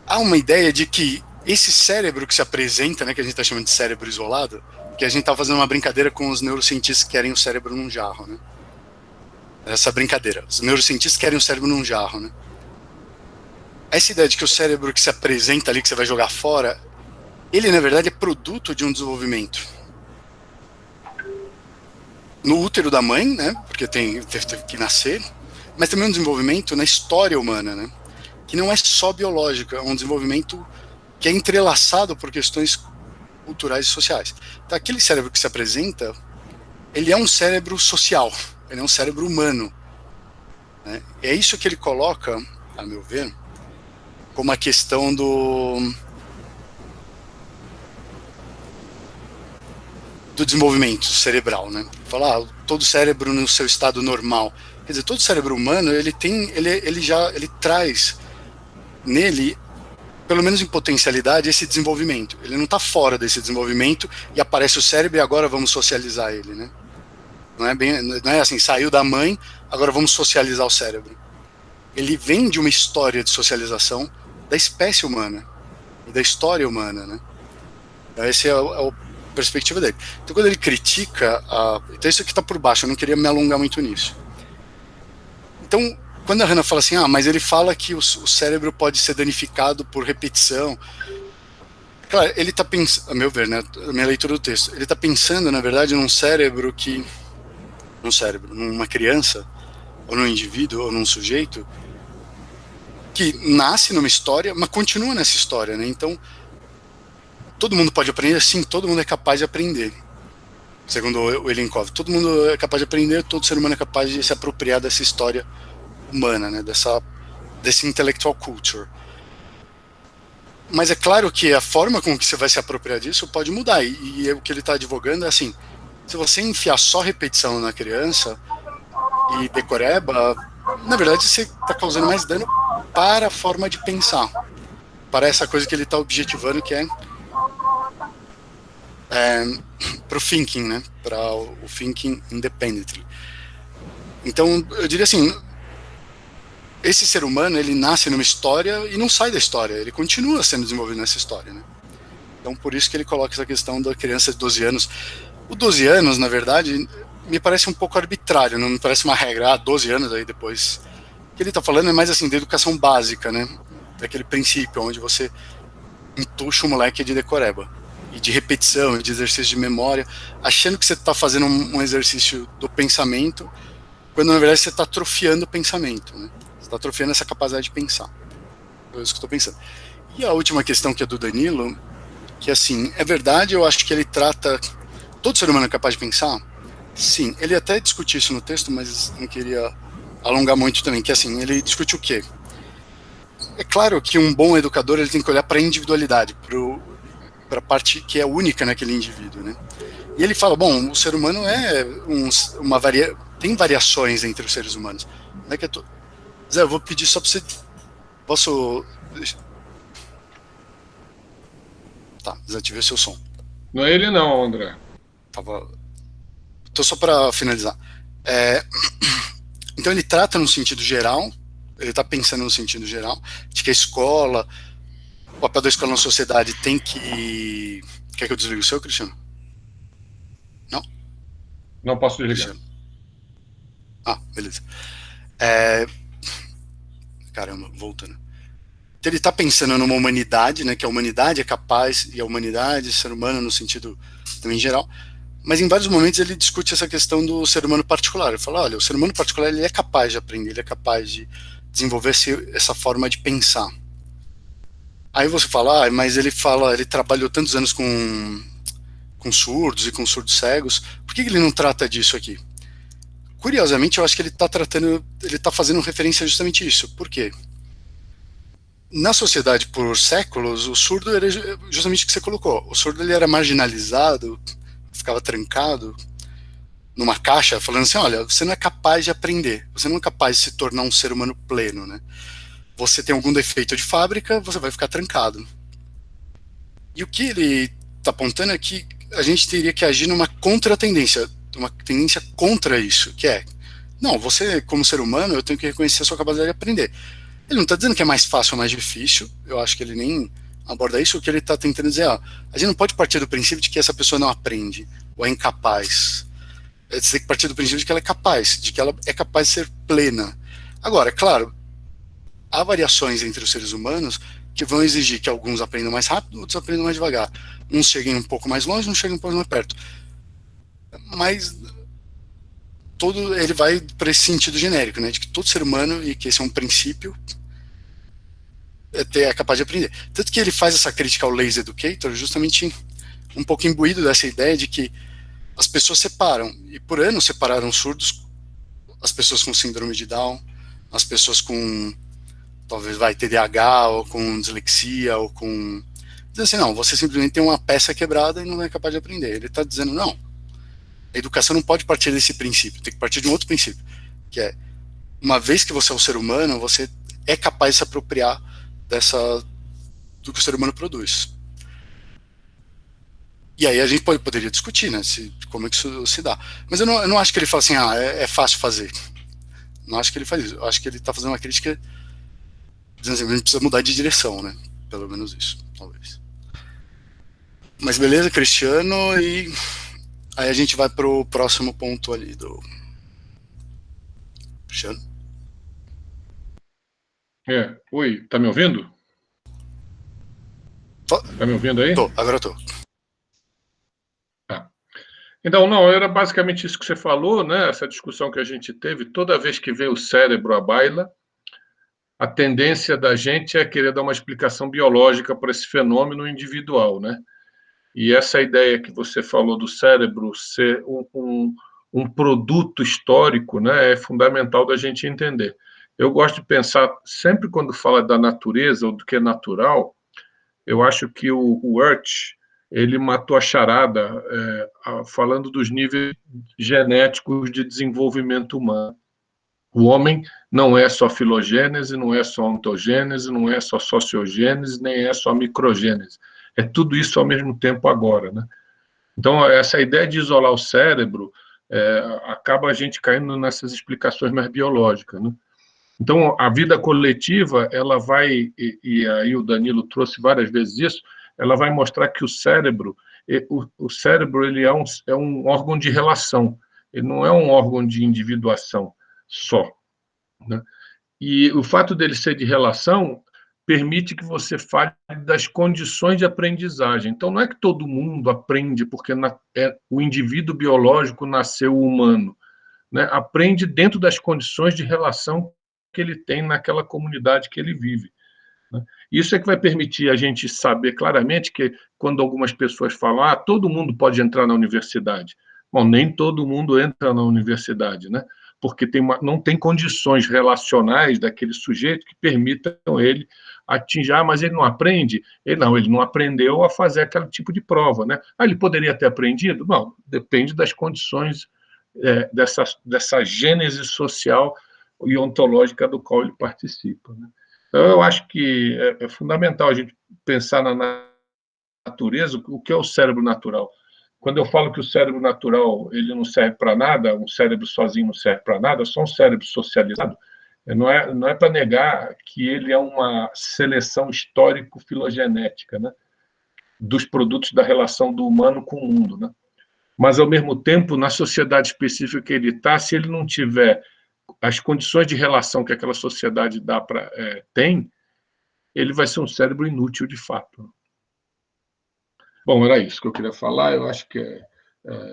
Há uma ideia de que esse cérebro que se apresenta, né, que a gente está chamando de cérebro isolado, que a gente está fazendo uma brincadeira com os neurocientistas que querem o cérebro num jarro, né? Essa brincadeira. Os neurocientistas querem o cérebro num jarro, né? Essa ideia de que o cérebro que se apresenta ali, que você vai jogar fora, ele, na verdade, é produto de um desenvolvimento. No útero da mãe, né? Porque teve que nascer, mas também um desenvolvimento na história humana, né? Que não é só biológico, é um desenvolvimento que é entrelaçado por questões culturais e sociais. Então, aquele cérebro que se apresenta, ele é um cérebro social, ele é um cérebro humano, né? É isso que ele coloca, a meu ver, como a questão do desenvolvimento cerebral, né? Falar todo cérebro no seu estado normal. Quer dizer, todo cérebro humano, ele traz nele, pelo menos em potencialidade, esse desenvolvimento. Ele não está fora desse desenvolvimento e aparece o cérebro e agora vamos socializar ele, né? Não é assim, saiu da mãe, agora vamos socializar o cérebro. Ele vem de uma história de socialização da espécie humana e da história humana, né? Esse é a perspectiva dele. Então, quando ele critica, então isso aqui está por baixo, eu não queria me alongar muito nisso. Então, quando a Hannah fala assim, mas ele fala que o cérebro pode ser danificado por repetição. Claro, ele está pensando, a meu ver, né, a minha leitura do texto, ele está pensando, na verdade, numa criança, ou num indivíduo, ou num sujeito, que nasce numa história, mas continua nessa história, né? Então, todo mundo pode aprender? Sim, todo mundo é capaz de aprender. Segundo o Ilienkov, todo mundo é capaz de aprender, todo ser humano é capaz de se apropriar dessa história humana, né, desse intellectual culture. Mas é claro que a forma com que você vai se apropriar disso pode mudar, e o que ele está advogando é assim, se você enfiar só repetição na criança e decoreba, na verdade você está causando mais dano para a forma de pensar, para essa coisa que ele está objetivando, que é para o thinking, né? Para o thinking independently. Então, eu diria assim, esse ser humano, ele nasce numa história e não sai da história, ele continua sendo desenvolvido nessa história, né? Então, por isso que ele coloca essa questão da criança de 12 anos. O 12 anos, na verdade, me parece um pouco arbitrário, não me parece uma regra, 12 anos, aí depois... O que ele está falando é mais assim, da educação básica, né? Daquele princípio, onde você entuxa o moleque de decoreba, e de repetição, e de exercício de memória, achando que você está fazendo um exercício do pensamento, quando na verdade você está atrofiando o pensamento, né? Você está atrofiando essa capacidade de pensar. É isso que eu estou pensando. E a última questão, que é do Danilo, que assim, é verdade, eu acho que ele trata... Todo ser humano é capaz de pensar? Sim, ele até discute isso no texto, mas não queria alongar muito também, que assim, ele discute o quê? É claro que um bom educador, ele tem que olhar para a individualidade, para a parte que é única naquele indivíduo, né? E ele fala, bom, o ser humano é tem variações entre os seres humanos. Não é que Zé, eu vou pedir só para você... Posso... Tá, desativei o seu som. Não é ele não, André. Então, só para finalizar. Então, ele trata no sentido geral, ele está pensando no sentido geral, de que a escola, o papel da escola na sociedade tem que... Quer que eu desligue o seu, Cristiano? Não? Não posso desligar. Cristiano. Beleza. Caramba, voltando. Então, ele está pensando numa humanidade, né, que a humanidade é capaz, e a humanidade, ser humano no sentido também geral, mas em vários momentos ele discute essa questão do ser humano particular. Ele fala, olha, o ser humano particular, ele é capaz de aprender, ele é capaz de desenvolver essa forma de pensar. Aí você fala, mas ele trabalhou tantos anos com surdos e com surdos cegos, por que ele não trata disso aqui? Curiosamente, eu acho que ele está fazendo referência a justamente isso. Por quê? Na sociedade, por séculos, o surdo era justamente o que você colocou. O surdo, ele era marginalizado, ficava trancado numa caixa, falando assim, olha, você não é capaz de aprender, você não é capaz de se tornar um ser humano pleno, né? Você tem algum defeito de fábrica, você vai ficar trancado. E o que ele está apontando é que a gente teria que agir numa contratendência, uma tendência contra isso, que é, não, você, como ser humano, eu tenho que reconhecer a sua capacidade de aprender. Ele não está dizendo que é mais fácil ou mais difícil, eu acho que ele nem aborda isso. O que ele está tentando dizer, a gente não pode partir do princípio de que essa pessoa não aprende, ou é incapaz. Você tem que partir do princípio de que ela é capaz, de que ela é capaz de ser plena. Agora, claro, há variações entre os seres humanos que vão exigir que alguns aprendam mais rápido, outros aprendam mais devagar. Uns cheguem um pouco mais longe, uns cheguem um pouco mais perto. Mas ele vai para esse sentido genérico, né, de que todo ser humano, e que esse é um princípio, é capaz de aprender. Tanto que ele faz essa crítica ao lazy educator justamente um pouco imbuído dessa ideia de que as pessoas separam, e por anos separaram surdos, as pessoas com síndrome de Down, as pessoas com, talvez, TDAH, ou com dislexia, ou com... Dizendo assim, não, você simplesmente tem uma peça quebrada e não é capaz de aprender. Ele está dizendo, não, a educação não pode partir desse princípio, tem que partir de um outro princípio, que é, uma vez que você é um ser humano, você é capaz de se apropriar do que o ser humano produz. E aí a gente poderia discutir, né, como é que isso se dá. Mas eu não acho que ele fala assim, é fácil fazer. Não acho que ele faz isso. Eu acho que ele está fazendo uma crítica dizendo assim, a gente precisa mudar de direção, né? Pelo menos isso, talvez. Mas beleza, Cristiano, e aí a gente vai pro próximo ponto ali do Cristiano. Oi, tá me ouvindo? Tá me ouvindo aí? Agora eu tô. Então, não, era basicamente isso que você falou, né? Essa discussão que a gente teve, toda vez que vem o cérebro à baila, a tendência da gente é querer dar uma explicação biológica para esse fenômeno individual, né? E essa ideia que você falou do cérebro ser um produto histórico, né, é fundamental da gente entender. Eu gosto de pensar, sempre quando fala da natureza ou do que é natural, eu acho que o Wirth, ele matou a charada falando dos níveis genéticos de desenvolvimento humano. O homem não é só filogênese, não é só ontogênese, não é só sociogênese, nem é só microgênese. É tudo isso ao mesmo tempo agora, né? Então, essa ideia de isolar o cérebro acaba a gente caindo nessas explicações mais biológicas, né? Então, a vida coletiva, ela vai, e aí o Danilo trouxe várias vezes isso, ela vai mostrar que o cérebro ele é um órgão de relação, ele não é um órgão de individuação só, né? E o fato dele ser de relação permite que você fale das condições de aprendizagem. Então, não é que todo mundo aprende porque o indivíduo biológico nasceu humano, né? Aprende dentro das condições de relação que ele tem naquela comunidade que ele vive, né? Isso é que vai permitir a gente saber claramente que, quando algumas pessoas falam, todo mundo pode entrar na universidade. Bom, nem todo mundo entra na universidade, né? Porque não tem condições relacionais daquele sujeito que permitam ele atingir, mas ele não aprende? Ele não aprendeu a fazer aquele tipo de prova, né? Ele poderia ter aprendido? Não, depende das condições dessa gênese social e ontológica do qual ele participa, né? Então, eu acho que é fundamental a gente pensar na natureza, o que é o cérebro natural. Quando eu falo que o cérebro natural ele não serve para nada, um cérebro sozinho não serve para nada, só um cérebro socializado, não é para negar que ele é uma seleção histórico-filogenética, né, dos produtos da relação do humano com o mundo, né? Mas, ao mesmo tempo, na sociedade específica que ele está, se ele não tiver as condições de relação que aquela sociedade tem, ele vai ser um cérebro inútil de fato. Bom, era isso que eu queria falar. Eu acho que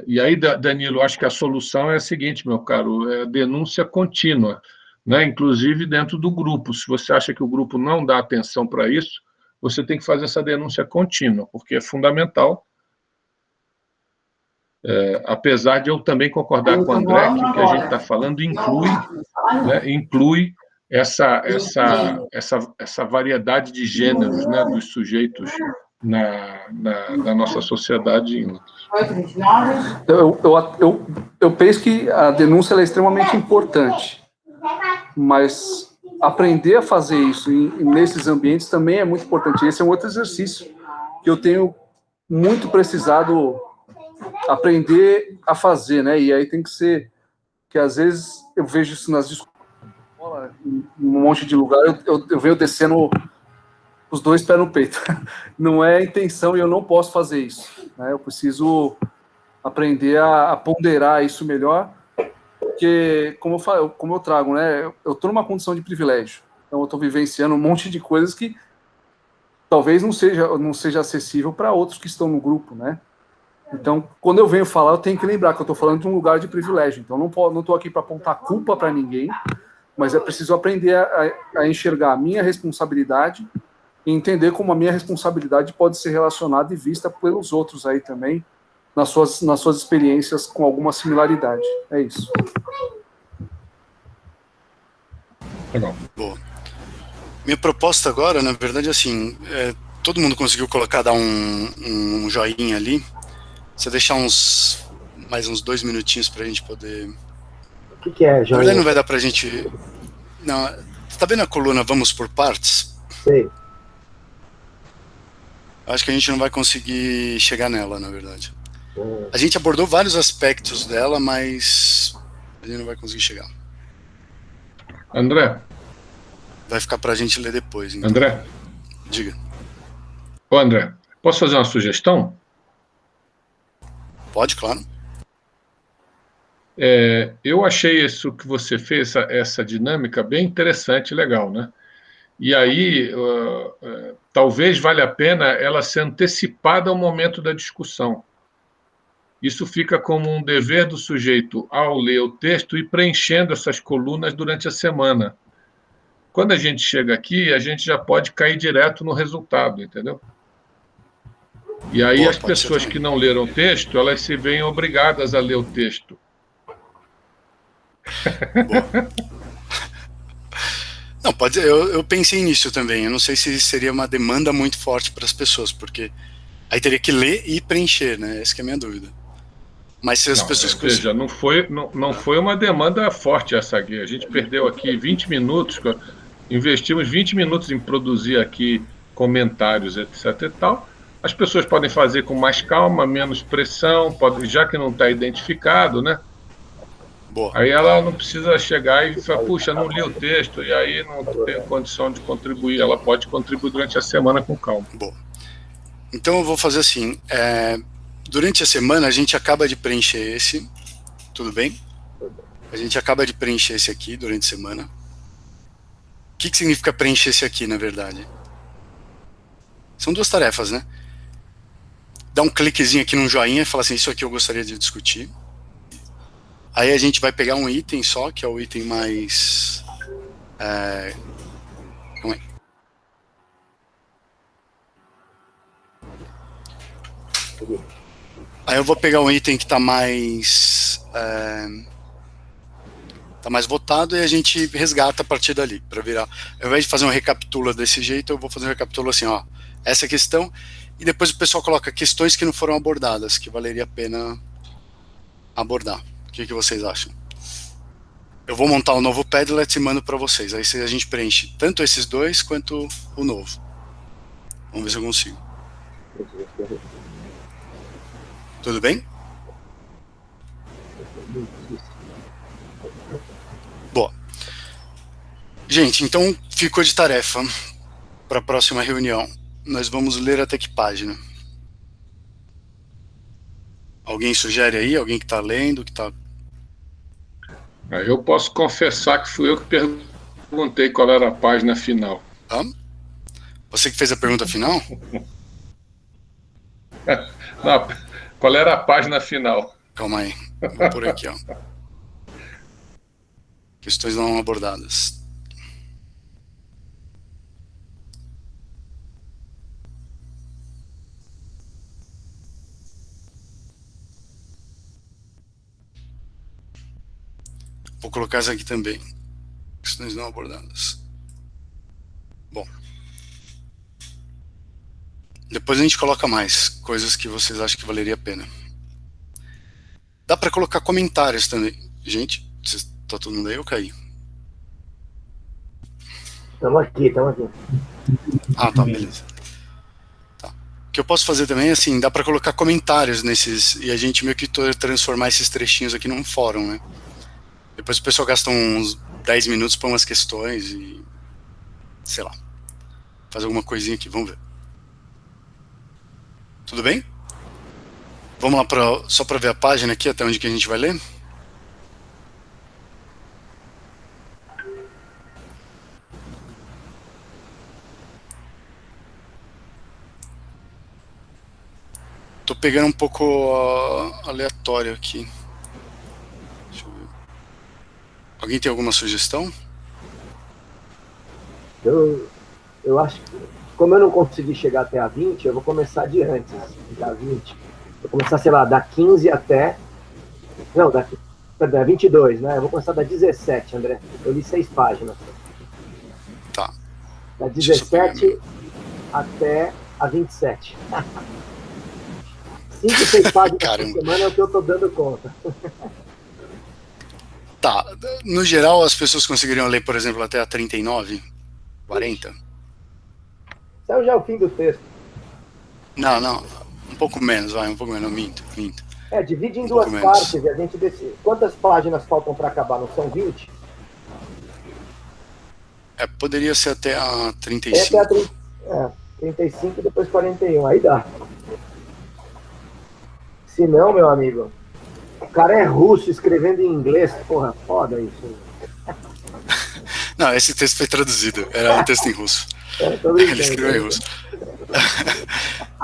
e aí, Danilo, acho que a solução é a seguinte, meu caro, é denúncia contínua, né? Inclusive dentro do grupo. Se você acha que o grupo não dá atenção para isso, você tem que fazer essa denúncia contínua, porque é fundamental. Apesar de eu também concordar com o André que o que a gente está falando inclui essa variedade de gêneros, né, dos sujeitos na nossa sociedade. Eu penso que a denúncia é extremamente importante, mas aprender a fazer isso nesses ambientes também é muito importante. Esse é um outro exercício que eu tenho muito precisado aprender a fazer, né? E aí tem que ser que às vezes eu vejo isso nas discussões, em um monte de lugar, eu venho descendo os dois pés no peito. Não é a intenção e eu não posso fazer isso, né? Eu preciso aprender a ponderar isso melhor, porque, como eu trago, né? Eu estou numa condição de privilégio, então eu estou vivenciando um monte de coisas que talvez não seja acessível para outros que estão no grupo, né? Então, quando eu venho falar, eu tenho que lembrar que eu estou falando de um lugar de privilégio. Então, não estou aqui para apontar culpa para ninguém, mas é preciso aprender a enxergar a minha responsabilidade e entender como a minha responsabilidade pode ser relacionada e vista pelos outros aí também, nas suas experiências com alguma similaridade. É isso. Legal. Boa. Minha proposta agora, na verdade, assim, todo mundo conseguiu dar um joinha ali. Você deixar mais uns 2 minutinhos pra gente poder... O que é, joinha? Na verdade, não vai dar pra gente... Não, tá vendo a coluna Vamos por Partes? Sei. Acho que a gente não vai conseguir chegar nela, na verdade. A gente abordou vários aspectos dela, mas a gente não vai conseguir chegar. André? Vai ficar pra gente ler depois, então. André? Diga. Ô, André, posso fazer uma sugestão? Pode, claro. Eu achei isso que você fez, essa dinâmica, bem interessante e legal, né? E aí, talvez valha a pena ela ser antecipada ao momento da discussão. Isso fica como um dever do sujeito ao ler o texto e preenchendo essas colunas durante a semana. Quando a gente chega aqui, a gente já pode cair direto no resultado, entendeu? E aí as pessoas que não leram o texto, elas se veem obrigadas a ler o texto. Não, pode. Eu pensei nisso também. Eu não sei se seria uma demanda muito forte para as pessoas, porque aí teria que ler e preencher, né? Essa que é a minha dúvida. Mas se as pessoas... Veja, não foi uma demanda forte essa aqui. A gente perdeu aqui 20 minutos, investimos 20 minutos em produzir aqui comentários, etc e tal. as pessoas podem fazer com mais calma, menos pressão, já que não está identificado, né? Boa. Aí ela não precisa chegar e falar, puxa, não li o texto, e aí não tenho condição de contribuir. Ela pode contribuir durante a semana com calma. Boa. Então eu vou fazer assim, durante a semana a gente acaba de preencher esse, tudo bem? A gente acaba de preencher esse aqui durante a semana. O que significa preencher esse aqui, na verdade? São duas tarefas, né? Dá um cliquezinho aqui no joinha e fala assim, isso aqui eu gostaria de discutir. Aí a gente vai pegar um item só, que é o item mais... Calma aí. Aí eu vou pegar um item que está mais... tá mais votado e a gente resgata a partir dali, para virar. Ao invés de fazer um recapitula desse jeito, eu vou fazer um recapitula assim, ó, essa questão, e depois o pessoal coloca questões que não foram abordadas, que valeria a pena abordar. O que vocês acham? Eu vou montar um novo Padlet e mando para vocês, aí a gente preenche tanto esses dois quanto o novo. Vamos ver se eu consigo. Tudo bem? Boa. Gente, então ficou de tarefa para a próxima reunião. Nós vamos ler até que página? Alguém sugere aí? Alguém que está lendo? Que tá... Eu posso confessar que fui eu que perguntei qual era a página final. Ah? Você que fez a pergunta final? Não, qual era a página final? Calma aí. Vou por aqui, ó. Questões não abordadas. Vou colocar essa aqui também. Questões não abordadas. Bom. Depois a gente coloca mais coisas que vocês acham que valeria a pena. Dá para colocar comentários também. Gente, tá todo mundo aí ou caí? Estamos aqui. Ah, tá, beleza. Tá. O que eu posso fazer também é assim, dá para colocar comentários nesses, e a gente meio que transformar esses trechinhos aqui num fórum, né? Depois o pessoal gasta uns 10 minutos para umas questões e, sei lá, faz alguma coisinha aqui, vamos ver. Tudo bem? Vamos lá só para ver a página aqui, até onde que a gente vai ler? Tô pegando um pouco aleatório aqui. Deixa eu ver. Alguém tem alguma sugestão? Eu acho que, como eu não consegui chegar até a 20, eu vou começar de antes, da 20. Vou começar, sei lá, da 15 até... Não, da 22, né? Eu vou começar da 17, André. Eu li 6 páginas. Tá. Da 17 até a 27. 5, 6 páginas por semana é o que eu tô dando conta. Tá. No geral, as pessoas conseguiriam ler, por exemplo, até a 39, 40? Saiu já o fim do texto. Não. Um pouco menos, vai. Um pouco menos. Minto. Divide em duas partes e a gente decide. Quantas páginas faltam para acabar? Não são 20? Poderia ser até a 35. Até a 35 e depois 41. Aí dá. Se não, meu amigo, o cara é russo escrevendo em inglês. Porra, foda isso. Não, esse texto foi traduzido. Era um texto em russo. Ele escreveu em russo.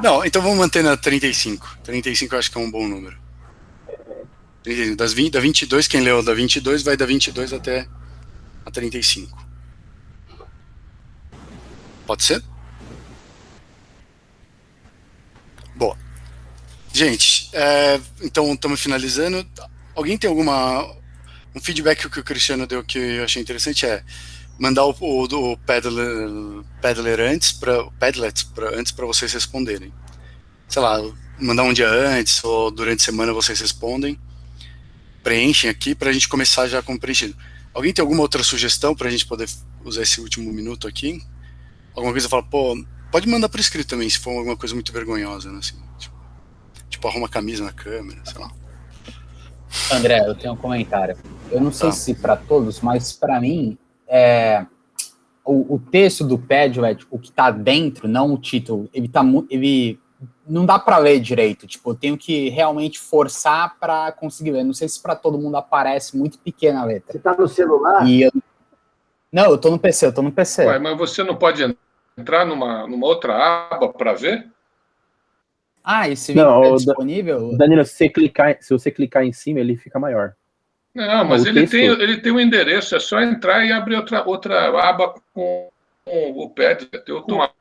Não, então vamos manter na 35. 35 eu acho que é um bom número. Da 22, quem leu da 22 vai da 22 até a 35. Pode ser? Boa. Gente, então estamos finalizando. Alguém tem um feedback que o Cristiano deu que eu achei interessante mandar o Padlet antes para vocês responderem. Sei lá, mandar um dia antes ou durante a semana vocês respondem, preenchem aqui para a gente começar já com o preenchido. Alguém tem alguma outra sugestão para a gente poder usar esse último minuto aqui? Alguma coisa fala, pô, Pode mandar por escrito também, se for alguma coisa muito vergonhosa, né? Assim, tipo arruma a camisa na câmera, sei lá. André, eu tenho um comentário. Eu não sei se para todos, mas para mim, o texto do Padlet, o que está dentro, não o título, ele não dá para ler direito. Tipo, eu tenho que realmente forçar para conseguir ler. Não sei se para todo mundo aparece muito pequena a letra. Você está no celular? Não, eu tô no PC, Ué, mas você não pode entrar numa outra aba para ver? Esse link é disponível? Danilo, se você clicar em cima, ele fica maior. Não, mas ele tem um endereço, é só entrar e abrir outra aba com o Padlet. Eu estou numa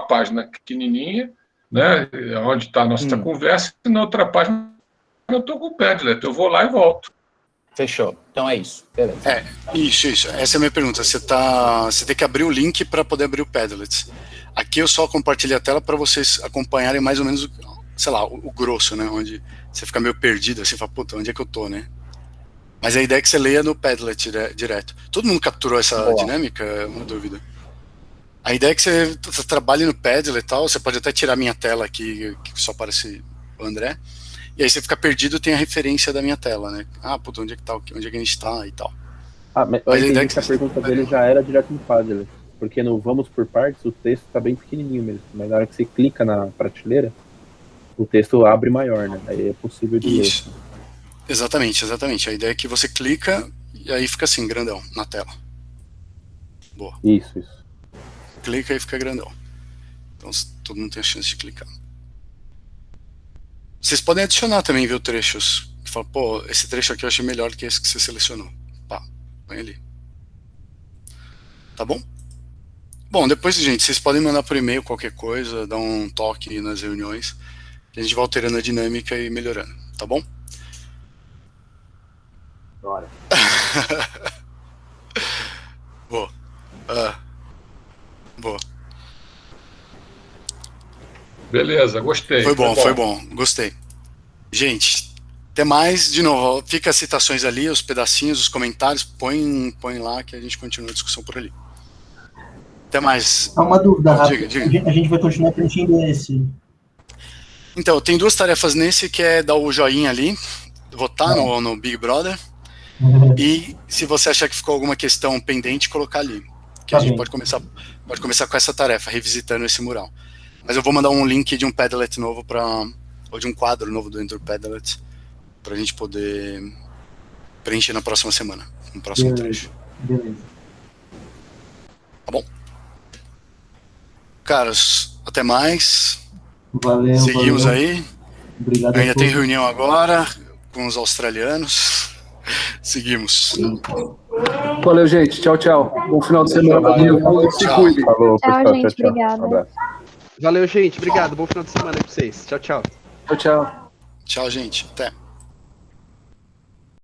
página pequenininha, né, onde está a nossa conversa, e na outra página eu estou com o Padlet. Eu vou lá e volto. Fechou. Então é isso. Beleza. Isso. Essa é a minha pergunta. Você tem que abrir o link para poder abrir o Padlet. Aqui eu só compartilhei a tela para vocês acompanharem mais ou menos, sei lá, o grosso, né? Onde você fica meio perdido, assim, fala, puta, onde é que eu tô, né? Mas a ideia é que você leia no Padlet direto. Todo mundo capturou essa dinâmica? É uma dúvida. A ideia é que você trabalhe no Padlet e tal, você pode até tirar minha tela aqui, que só aparece o André, e aí você fica perdido, tem a referência da minha tela, né? Puta, onde é que tá, onde é que a gente tá e tal. Mas a ideia é que a pergunta dele já era direto no Padlet, porque no Vamos por Partes o texto tá bem pequenininho mesmo, mas na hora que você clica na prateleira, o texto abre maior, né? Aí é possível de ler. Exatamente. A ideia é que você clica e aí fica assim, grandão, na tela. Boa. Isso. Clica e fica grandão. Então todo mundo tem a chance de clicar. Vocês podem adicionar também, viu, trechos. Que fala, pô, esse trecho aqui eu achei melhor que esse que você selecionou. Pá, põe ali. Tá bom? Bom, depois, gente, vocês podem mandar por e-mail qualquer coisa, dar um toque nas reuniões, que a gente vai alterando a dinâmica e melhorando, tá bom? Bora. Boa. Boa. Beleza, gostei. Foi bom, gostei. Gente, até mais, de novo, fica as citações ali, os pedacinhos, os comentários, põe lá que a gente continua a discussão por ali. Até mais. Há uma dúvida rápida. A gente vai continuar preenchendo esse. Então, tem duas tarefas nesse, que é dar o joinha ali, votar no Big Brother, e se você achar que ficou alguma questão pendente, colocar ali. Que a gente pode começar com essa tarefa, revisitando esse mural. Mas eu vou mandar um link de um Padlet novo ou de um quadro novo dentro do Padlet, pra gente poder preencher na próxima semana, no próximo trecho. Beleza. Tá bom? Caros, até mais. Valeu. Seguimos aí. Obrigado. Ainda tem reunião agora com os australianos. Seguimos. Valeu, gente. Tchau. Bom final de semana. Se cuide. Falou, pessoal. Tchau, gente. Obrigada. Um abraço. Valeu, gente. Obrigado. Bom final de semana aí pra vocês. Tchau. Tchau. Tchau, gente. Até.